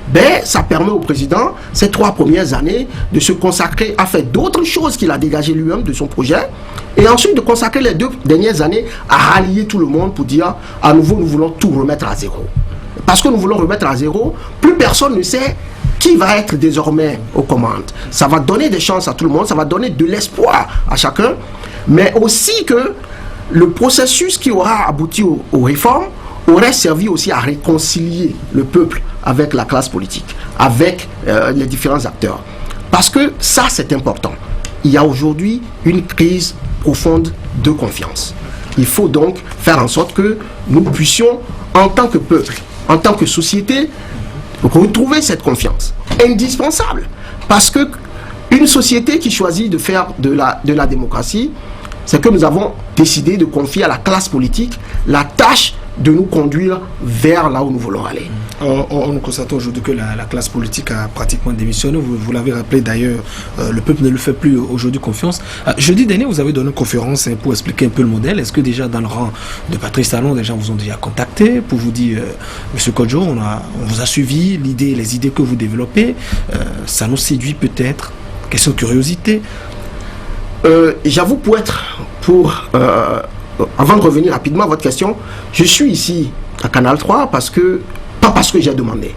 ben, ça permet au président, ces 3 premières années, de se consacrer à faire d'autres choses qu'il a dégagées lui-même de son projet, et ensuite de consacrer les 2 dernières années à rallier tout le monde pour dire, à nouveau, nous voulons tout remettre à zéro. Parce que nous voulons remettre à zéro, plus personne ne sait qui va être désormais aux commandes. Ça va donner des chances à tout le monde, ça va donner de l'espoir à chacun, mais aussi que le processus qui aura abouti aux réformes aurait servi aussi à réconcilier le peuple avec la classe politique, avec les différents acteurs. Parce que ça, c'est important. Il y a aujourd'hui une crise profonde de confiance. Il faut donc faire en sorte que nous puissions, en tant que peuple, en tant que société, retrouver cette confiance. Indispensable. Parce que une société qui choisit de faire de la démocratie, c'est que nous avons décidé de confier à la classe politique la tâche de nous conduire vers là où nous voulons aller. On constate aujourd'hui que la classe politique a pratiquement démissionné. Vous l'avez rappelé d'ailleurs, le peuple ne lui fait plus aujourd'hui confiance. Jeudi dernier, vous avez donné une conférence pour expliquer un peu le modèle. Est-ce que déjà dans le rang de Patrice Talon, des gens vous ont déjà contacté pour vous dire, Monsieur Kodjo, on vous a suivi, les idées que vous développez, ça nous séduit peut-être. Question de curiosité. J'avoue avant de revenir rapidement à votre question, je suis ici à Canal 3 pas parce que j'ai demandé.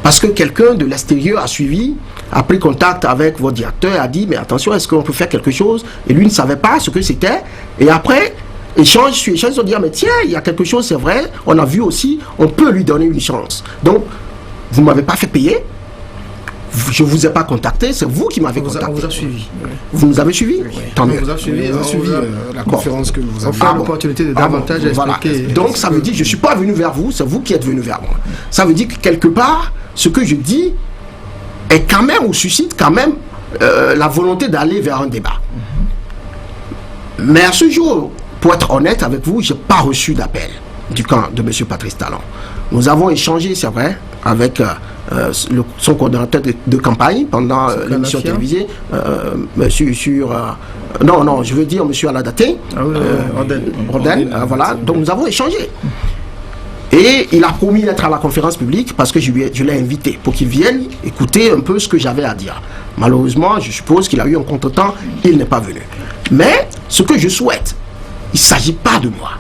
Parce que quelqu'un de l'extérieur a suivi, a pris contact avec votre directeur et a dit, mais attention, est-ce qu'on peut faire quelque chose? Et lui ne savait pas ce que c'était. Et après, échange sur échange, ils ont dit, mais tiens, il y a quelque chose, c'est vrai, on a vu aussi, on peut lui donner une chance. Donc, vous ne m'avez pas fait payer. Je ne vous ai pas contacté, c'est vous qui m'avez contacté. On vous a suivi. Vous nous avez suivi? Tant mieux. On vous a suivi, la conférence que vous avez. On fait l'opportunité de davantage expliquer. Voilà. Donc ça veut dire que je ne suis pas venu vers vous, c'est vous qui êtes venu vers moi. Ça veut dire que quelque part, ce que je dis est quand même, ou suscite quand même la volonté d'aller vers un débat. Mais à ce jour, pour être honnête avec vous, je n'ai pas reçu d'appel du camp de M. Patrice Talon. Nous avons échangé, c'est vrai, avec son coordonnateur de campagne pendant l'émission télévisée, non, je veux dire M. Aladaté, Roden, voilà. Donc nous avons échangé. Et il a promis d'être à la conférence publique parce que je l'ai invité pour qu'il vienne écouter un peu ce que j'avais à dire. Malheureusement, je suppose qu'il a eu un contretemps, il n'est pas venu. Mais ce que je souhaite, il ne s'agit pas de moi,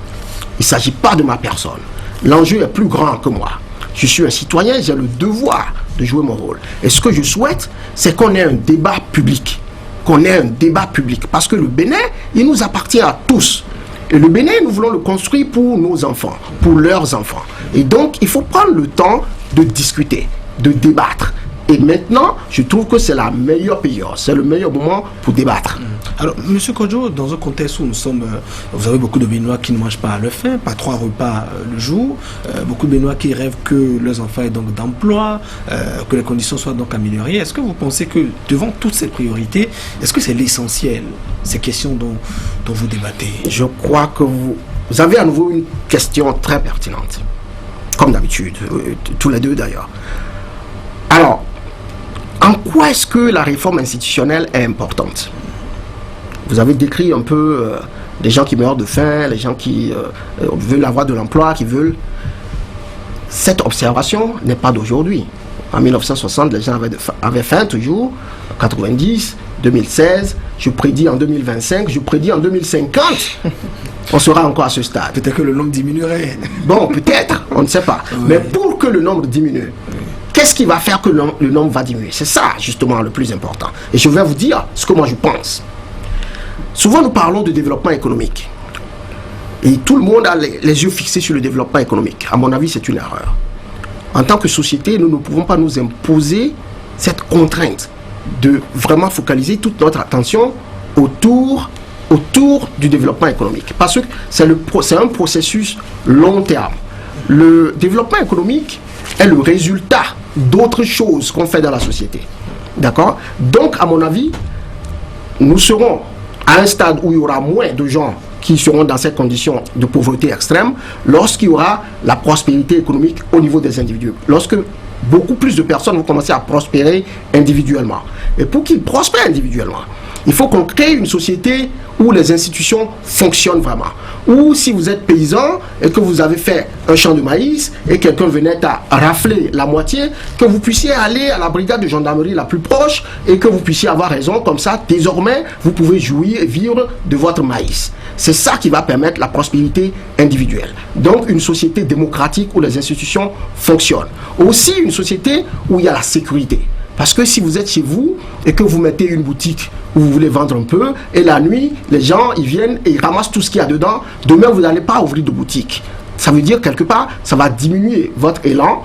il ne s'agit pas de ma personne. L'enjeu est plus grand que moi. Je suis un citoyen, j'ai le devoir de jouer mon rôle. Et ce que je souhaite, c'est qu'on ait un débat public. Parce que le Bénin, il nous appartient à tous. Et le Bénin, nous voulons le construire pour nos enfants, pour leurs enfants. Et donc, il faut prendre le temps de discuter, de débattre. Et maintenant, je trouve que c'est la meilleure période, c'est le meilleur moment pour débattre. Alors, M. Kodjo, dans un contexte où vous avez beaucoup de Béninois qui ne mangent pas à leur faim, pas 3 repas le jour, beaucoup de Béninois qui rêvent que leurs enfants aient donc d'emploi, que les conditions soient donc améliorées. Est-ce que vous pensez que devant toutes ces priorités, est-ce que c'est l'essentiel, ces questions dont vous débattez? Je crois que vous avez à nouveau une question très pertinente, comme d'habitude, tous les deux d'ailleurs. Alors, en quoi est-ce que la réforme institutionnelle est importante? Vous avez décrit un peu les gens qui meurent de faim, les gens qui veulent avoir de l'emploi, qui veulent... Cette observation n'est pas d'aujourd'hui. En 1960, les gens avaient faim toujours. En 90, 2016, je prédis en 2025, je prédis en 2050. On sera encore à ce stade. Peut-être que le nombre diminuerait. Bon, peut-être, on ne sait pas. Oui. Mais pour que le nombre diminue, qu'est-ce qui va faire que le nombre va diminuer? C'est ça, justement, le plus important. Et je vais vous dire ce que moi je pense. Souvent, nous parlons de développement économique. Et tout le monde a les yeux fixés sur le développement économique. À mon avis, c'est une erreur. En tant que société, nous ne pouvons pas nous imposer cette contrainte de vraiment focaliser toute notre attention autour du développement économique. Parce que c'est un processus long terme. Le développement économique est le résultat d'autres choses qu'on fait dans la société. D'accord? Donc, à mon avis, nous serons à un stade où il y aura moins de gens qui seront dans cette condition de pauvreté extrême lorsqu'il y aura la prospérité économique au niveau des individus. Lorsque beaucoup plus de personnes vont commencer à prospérer individuellement. Et pour qu'ils prospèrent individuellement, il faut qu'on crée une société où les institutions fonctionnent vraiment. Ou si vous êtes paysan et que vous avez fait un champ de maïs et quelqu'un venait à rafler la moitié, que vous puissiez aller à la brigade de gendarmerie la plus proche et que vous puissiez avoir raison. Comme ça, désormais, vous pouvez jouir et vivre de votre maïs. C'est ça qui va permettre la prospérité individuelle. Donc, une société démocratique où les institutions fonctionnent. Aussi, une société où il y a la sécurité. Parce que si vous êtes chez vous et que vous mettez une boutique où vous voulez vendre un peu, et la nuit, les gens, ils viennent et ils ramassent tout ce qu'il y a dedans, demain, vous n'allez pas ouvrir de boutique. Ça veut dire, quelque part, ça va diminuer votre élan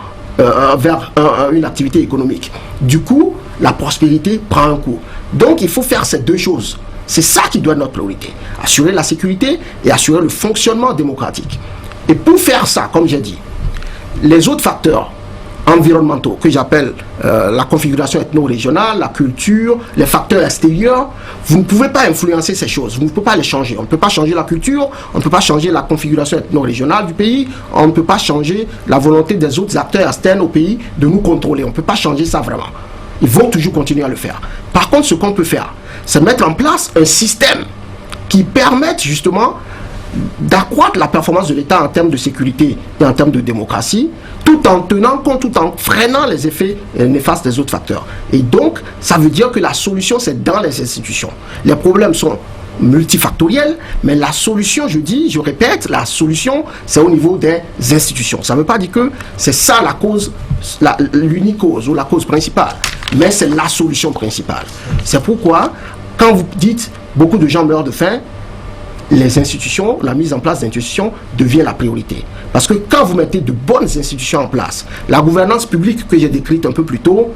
vers une activité économique. Du coup, la prospérité prend un coup. Donc, il faut faire ces deux choses. C'est ça qui doit être notre priorité. Assurer la sécurité et assurer le fonctionnement démocratique. Et pour faire ça, comme j'ai dit, les autres facteurs environnementaux que j'appelle la configuration ethno-régionale, la culture, les facteurs extérieurs, vous ne pouvez pas influencer ces choses, vous ne pouvez pas les changer. On ne peut pas changer la culture, on ne peut pas changer la configuration ethno-régionale du pays, on ne peut pas changer la volonté des autres acteurs externes au pays de nous contrôler. On ne peut pas changer ça vraiment. Ils vont toujours continuer à le faire. Par contre, ce qu'on peut faire, c'est mettre en place un système qui permette justement d'accroître la performance de l'État en termes de sécurité et en termes de démocratie, tout en tenant compte, tout en freinant les effets néfastes des autres facteurs. Et donc, ça veut dire que la solution, c'est dans les institutions. Les problèmes sont multifactoriels, mais la solution, je répète, la solution, c'est au niveau des institutions. Ça ne veut pas dire que c'est ça la cause, l'unique cause ou la cause principale, mais c'est la solution principale. C'est pourquoi, quand vous dites beaucoup de gens meurent de faim, les institutions, la mise en place d'institutions devient la priorité. Parce que quand vous mettez de bonnes institutions en place, la gouvernance publique que j'ai décrite un peu plus tôt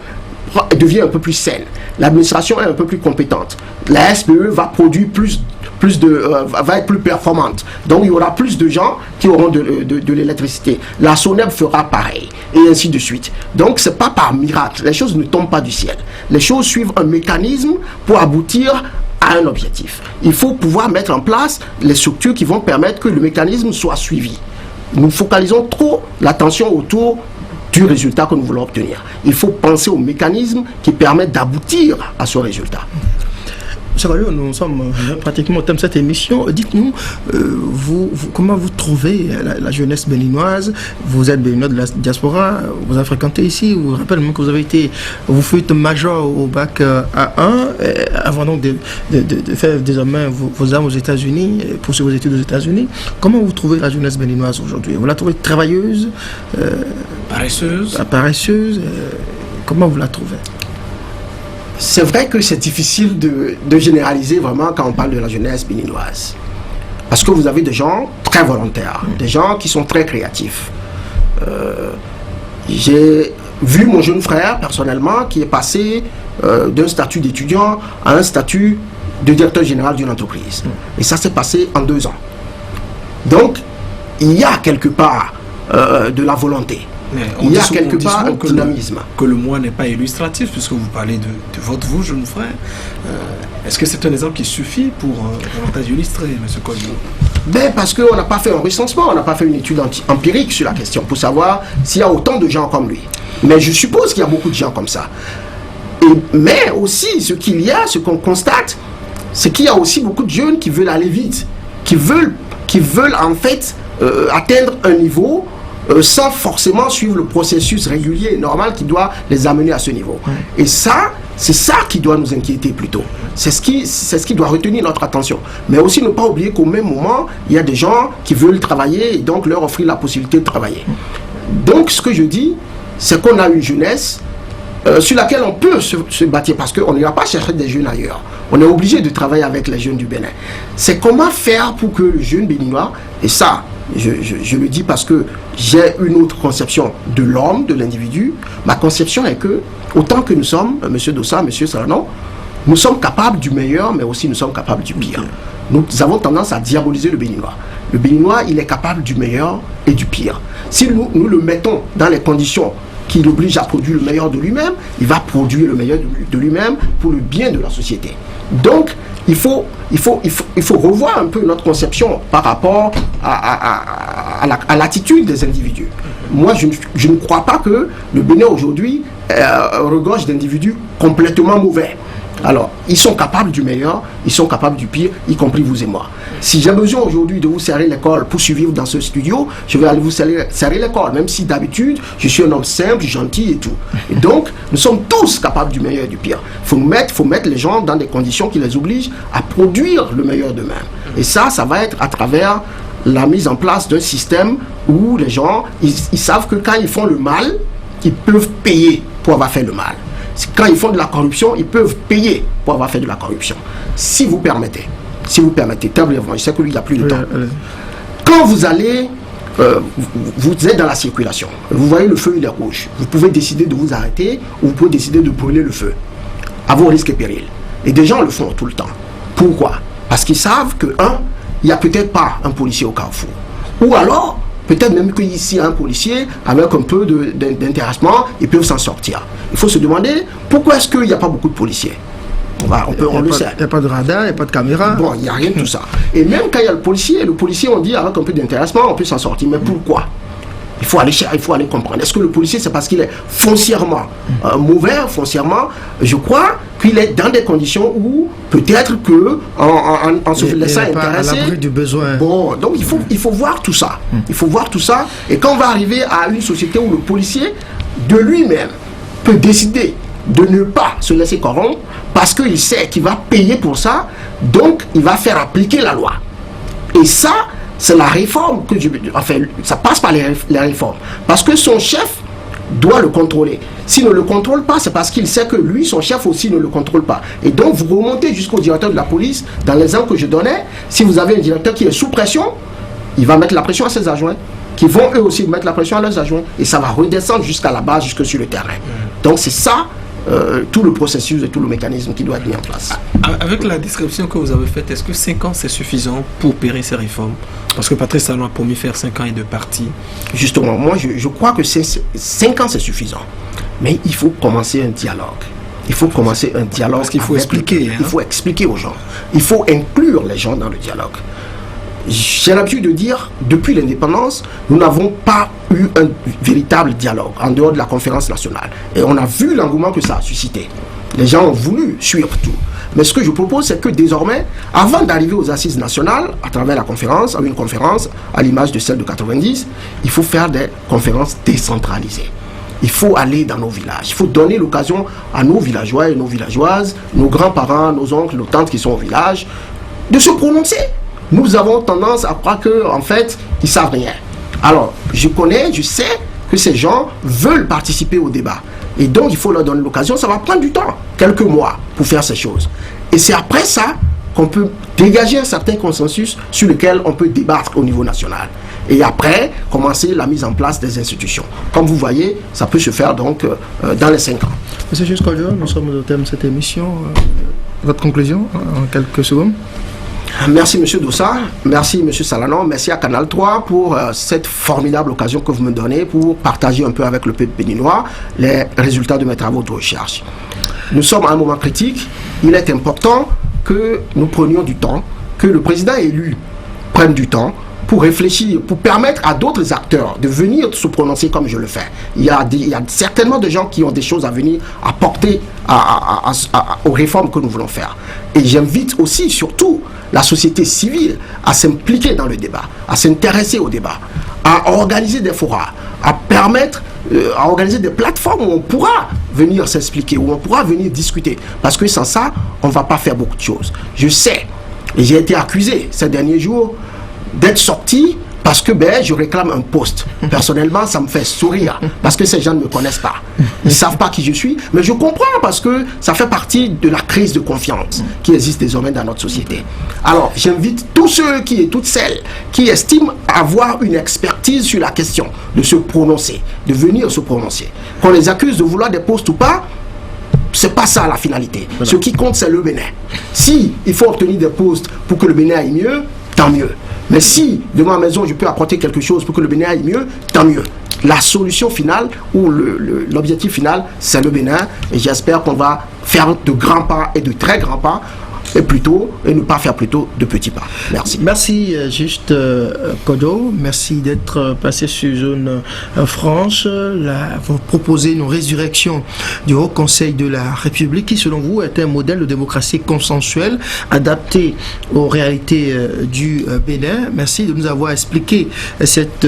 devient un peu plus saine. L'administration est un peu plus compétente. La SPE va produire va être plus performante. Donc il y aura plus de gens qui auront de l'électricité. La SONEB fera pareil. Et ainsi de suite. Donc c'est pas par miracle. Les choses ne tombent pas du ciel. Les choses suivent un mécanisme pour aboutir à un objectif. Il faut pouvoir mettre en place les structures qui vont permettre que le mécanisme soit suivi. Nous focalisons trop l'attention autour du résultat que nous voulons obtenir. Il faut penser aux mécanismes qui permettent d'aboutir à ce résultat. Chabalou, nous sommes pratiquement au thème de cette émission. Dites-nous, comment vous trouvez la jeunesse béninoise? Vous êtes béninois de la diaspora, vous avez fréquenté ici, vous vous rappelez même que vous faites major au bac A1, avant donc de faire désormais vos armes aux États-Unis, poursuivre vos études aux États-Unis. Comment vous trouvez la jeunesse béninoise aujourd'hui? Vous la trouvez travailleuse? Paresseuse? Comment vous la trouvez? C'est vrai que c'est difficile de généraliser vraiment quand on parle de la jeunesse béninoise. Parce que vous avez des gens très volontaires, des gens qui sont très créatifs. J'ai vu mon jeune frère, personnellement, qui est passé d'un statut d'étudiant à un statut de directeur général d'une entreprise. Et ça s'est passé en 2 ans. Donc, il y a quelque part de la volonté. Il y a quelque part un dynamisme. Que le moi n'est pas illustratif, puisque vous parlez de vous, jeune frère. Est-ce que c'est un exemple qui suffit pour davantage illustrer, M. Kodjo? Parce qu'on n'a pas fait un recensement, on n'a pas fait une étude empirique sur la question pour savoir s'il y a autant de gens comme lui. Mais je suppose qu'il y a beaucoup de gens comme ça. Mais aussi, ce qu'on constate, c'est qu'il y a aussi beaucoup de jeunes qui veulent aller vite, qui veulent en fait atteindre un niveau sans forcément suivre le processus régulier et normal qui doit les amener à ce niveau. Et ça, c'est ça qui doit nous inquiéter plutôt. C'est ce qui doit retenir notre attention. Mais aussi ne pas oublier qu'au même moment, il y a des gens qui veulent travailler et donc leur offrir la possibilité de travailler. Donc ce que je dis, c'est qu'on a une jeunesse sur laquelle on peut se bâtir, parce qu'on n'ira pas chercher des jeunes ailleurs. On est obligé de travailler avec les jeunes du Bénin. C'est comment faire pour que le jeune béninois, et ça, je le dis parce que j'ai une autre conception de l'homme, de l'individu. Ma conception est que, autant que nous sommes, M. Dossa, M. Salanon, nous sommes capables du meilleur, mais aussi nous sommes capables du pire. Nous avons tendance à diaboliser le Béninois. Le Béninois, il est capable du meilleur et du pire. Si nous le mettons dans les conditions qui l'oblige à produire le meilleur de lui-même, il va produire le meilleur de lui-même pour le bien de la société. Donc, il faut revoir un peu notre conception par rapport à l'attitude des individus. Moi, je ne crois pas que le Bénin aujourd'hui regorge d'individus complètement mauvais. Alors, ils sont capables du meilleur, ils sont capables du pire, y compris vous et moi. Si j'ai besoin aujourd'hui de vous serrer l'école pour survivre dans ce studio, je vais aller vous serrer l'école, même si d'habitude, je suis un homme simple, gentil et tout. Et donc, nous sommes tous capables du meilleur et du pire. Il faut mettre les gens dans des conditions qui les obligent à produire le meilleur d'eux-mêmes. Et ça va être à travers la mise en place d'un système où les gens, ils savent que quand ils font le mal, ils peuvent payer pour avoir fait le mal. Quand ils font de la corruption, ils peuvent payer pour avoir fait de la corruption. Si vous permettez, très brièvement, je sais qu'il n'y a plus de temps. Quand vous allez, vous êtes dans la circulation, vous voyez le feu, il est rouge. Vous pouvez décider de vous arrêter ou vous pouvez décider de brûler le feu, à vos risques et périls. Et des gens le font tout le temps. Pourquoi? Parce qu'ils savent que, il n'y a peut-être pas un policier au carrefour. Ou alors, peut-être même qu'ici, un policier, avec un peu d'intéressement, ils peuvent s'en sortir. Il faut se demander, pourquoi est-ce qu'il n'y a pas beaucoup de policiers? On le sait. Il n'y a pas de radar, il n'y a pas de caméra. Bon, il n'y a rien de tout ça. Et même quand il y a le policier, on dit, avec un peu d'intéressement, on peut s'en sortir. Mais pourquoi? Il faut aller comprendre. Est-ce que le policier, c'est parce qu'il est foncièrement mauvais, foncièrement? Je crois qu'il est dans des conditions où peut-être que en se laissant intéresser, à l'abri du besoin. Bon, donc il faut voir tout ça. Il faut voir tout ça. Et quand on va arriver à une société où le policier de lui-même peut décider de ne pas se laisser corrompre parce qu'il sait qu'il va payer pour ça, donc il va faire appliquer la loi. Et ça, c'est la réforme ça passe par les réformes. Parce que son chef doit le contrôler. S'il ne le contrôle pas, c'est parce qu'il sait que lui, son chef aussi, ne le contrôle pas. Et donc, vous remontez jusqu'au directeur de la police. Dans l'exemple que je donnais, si vous avez un directeur qui est sous pression, il va mettre la pression à ses adjoints, qui vont eux aussi mettre la pression à leurs adjoints. Et ça va redescendre jusqu'à la base, jusque sur le terrain. Donc, c'est ça, tout le processus et tout le mécanisme qui doit être mis en place. Avec la description que vous avez faite, est-ce que 5 ans c'est suffisant pour opérer ces réformes? Parce que Patrice Talon a promis faire 5 ans et de parti. Justement, moi je crois que 5 ans c'est suffisant. Mais il faut commencer un dialogue. Il faut commencer un dialogue. Parce qu'il faut expliquer. Il faut expliquer aux gens. Il faut inclure les gens dans le dialogue. J'ai l'habitude de dire, depuis l'indépendance, nous n'avons pas eu un véritable dialogue en dehors de la conférence nationale. Et on a vu l'engouement que ça a suscité. Les gens ont voulu suivre tout. Mais ce que je propose, c'est que désormais, avant d'arriver aux assises nationales, à travers la conférence, une conférence à l'image de celle de 90, il faut faire des conférences décentralisées. Il faut aller dans nos villages. Il faut donner l'occasion à nos villageois et nos villageoises, nos grands-parents, nos oncles, nos tantes qui sont au village, de se prononcer. Nous avons tendance à croire qu'en fait, ils ne savent rien. Alors, je sais que ces gens veulent participer au débat. Et donc, il faut leur donner l'occasion. Ça va prendre du temps, quelques mois, pour faire ces choses. Et c'est après ça qu'on peut dégager un certain consensus sur lequel on peut débattre au niveau national. Et après, commencer la mise en place des institutions. Comme vous voyez, ça peut se faire donc dans les 5 ans. Monsieur Juscolio, nous sommes au terme de cette émission. Votre conclusion en quelques secondes? Merci M. Dossa, merci M. Salanon, merci à Canal 3 pour cette formidable occasion que vous me donnez pour partager un peu avec le peuple béninois les résultats de mes travaux de recherche. Nous sommes à un moment critique, il est important que nous prenions du temps, que le président élu prenne du temps pour réfléchir, pour permettre à d'autres acteurs de venir se prononcer comme je le fais. Il y a certainement des gens qui ont des choses à venir apporter aux réformes que nous voulons faire. Et j'invite aussi, surtout, la société civile à s'impliquer dans le débat, à s'intéresser au débat, à organiser des forats, à permettre, à organiser des plateformes où on pourra venir s'expliquer, où on pourra venir discuter. Parce que sans ça, on ne va pas faire beaucoup de choses. Je sais, et j'ai été accusé ces derniers jours d'être sorti parce que je réclame un poste. Personnellement, ça me fait sourire parce que ces gens ne me connaissent pas. Ils ne savent pas qui je suis, mais je comprends parce que ça fait partie de la crise de confiance qui existe désormais dans notre société. Alors, j'invite tous ceux et toutes celles qui estiment avoir une expertise sur la question de se prononcer, de venir se prononcer. Qu'on les accuse de vouloir des postes ou pas, c'est pas ça la finalité. Voilà. Ce qui compte, c'est le Bénin. Si il faut obtenir des postes pour que le Bénin aille mieux, tant mieux. Mais si, de ma maison, je peux apporter quelque chose pour que le Bénin aille mieux, tant mieux. la solution finale ou l'objectif final, c'est le Bénin. Et j'espère qu'on va faire de grands pas et de très grands pas, et ne pas faire plutôt de petits pas. Merci. Merci Juste Kodo, merci d'être passé sur Zone Franche. Vous proposez une résurrection du Haut Conseil de la République qui, selon vous, est un modèle de démocratie consensuelle adapté aux réalités du Bénin. Merci de nous avoir expliqué cette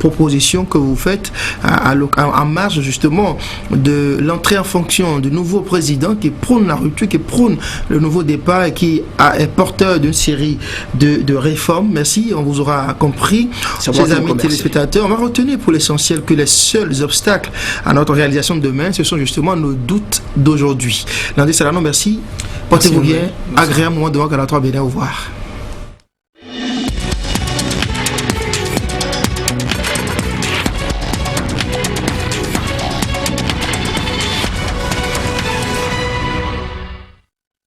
proposition que vous faites en marge justement de l'entrée en fonction du nouveau président qui prône la rupture, qui prône le nouveau départ et qui est porteur d'une série de réformes. Merci, on vous aura compris. Chers amis téléspectateurs, on va retenir pour l'essentiel que les seuls obstacles à notre réalisation de demain, ce sont justement nos doutes d'aujourd'hui. Landé Salano, merci. Portez-vous bien. Agréable moment devant Canal 3 Bénin. Au revoir.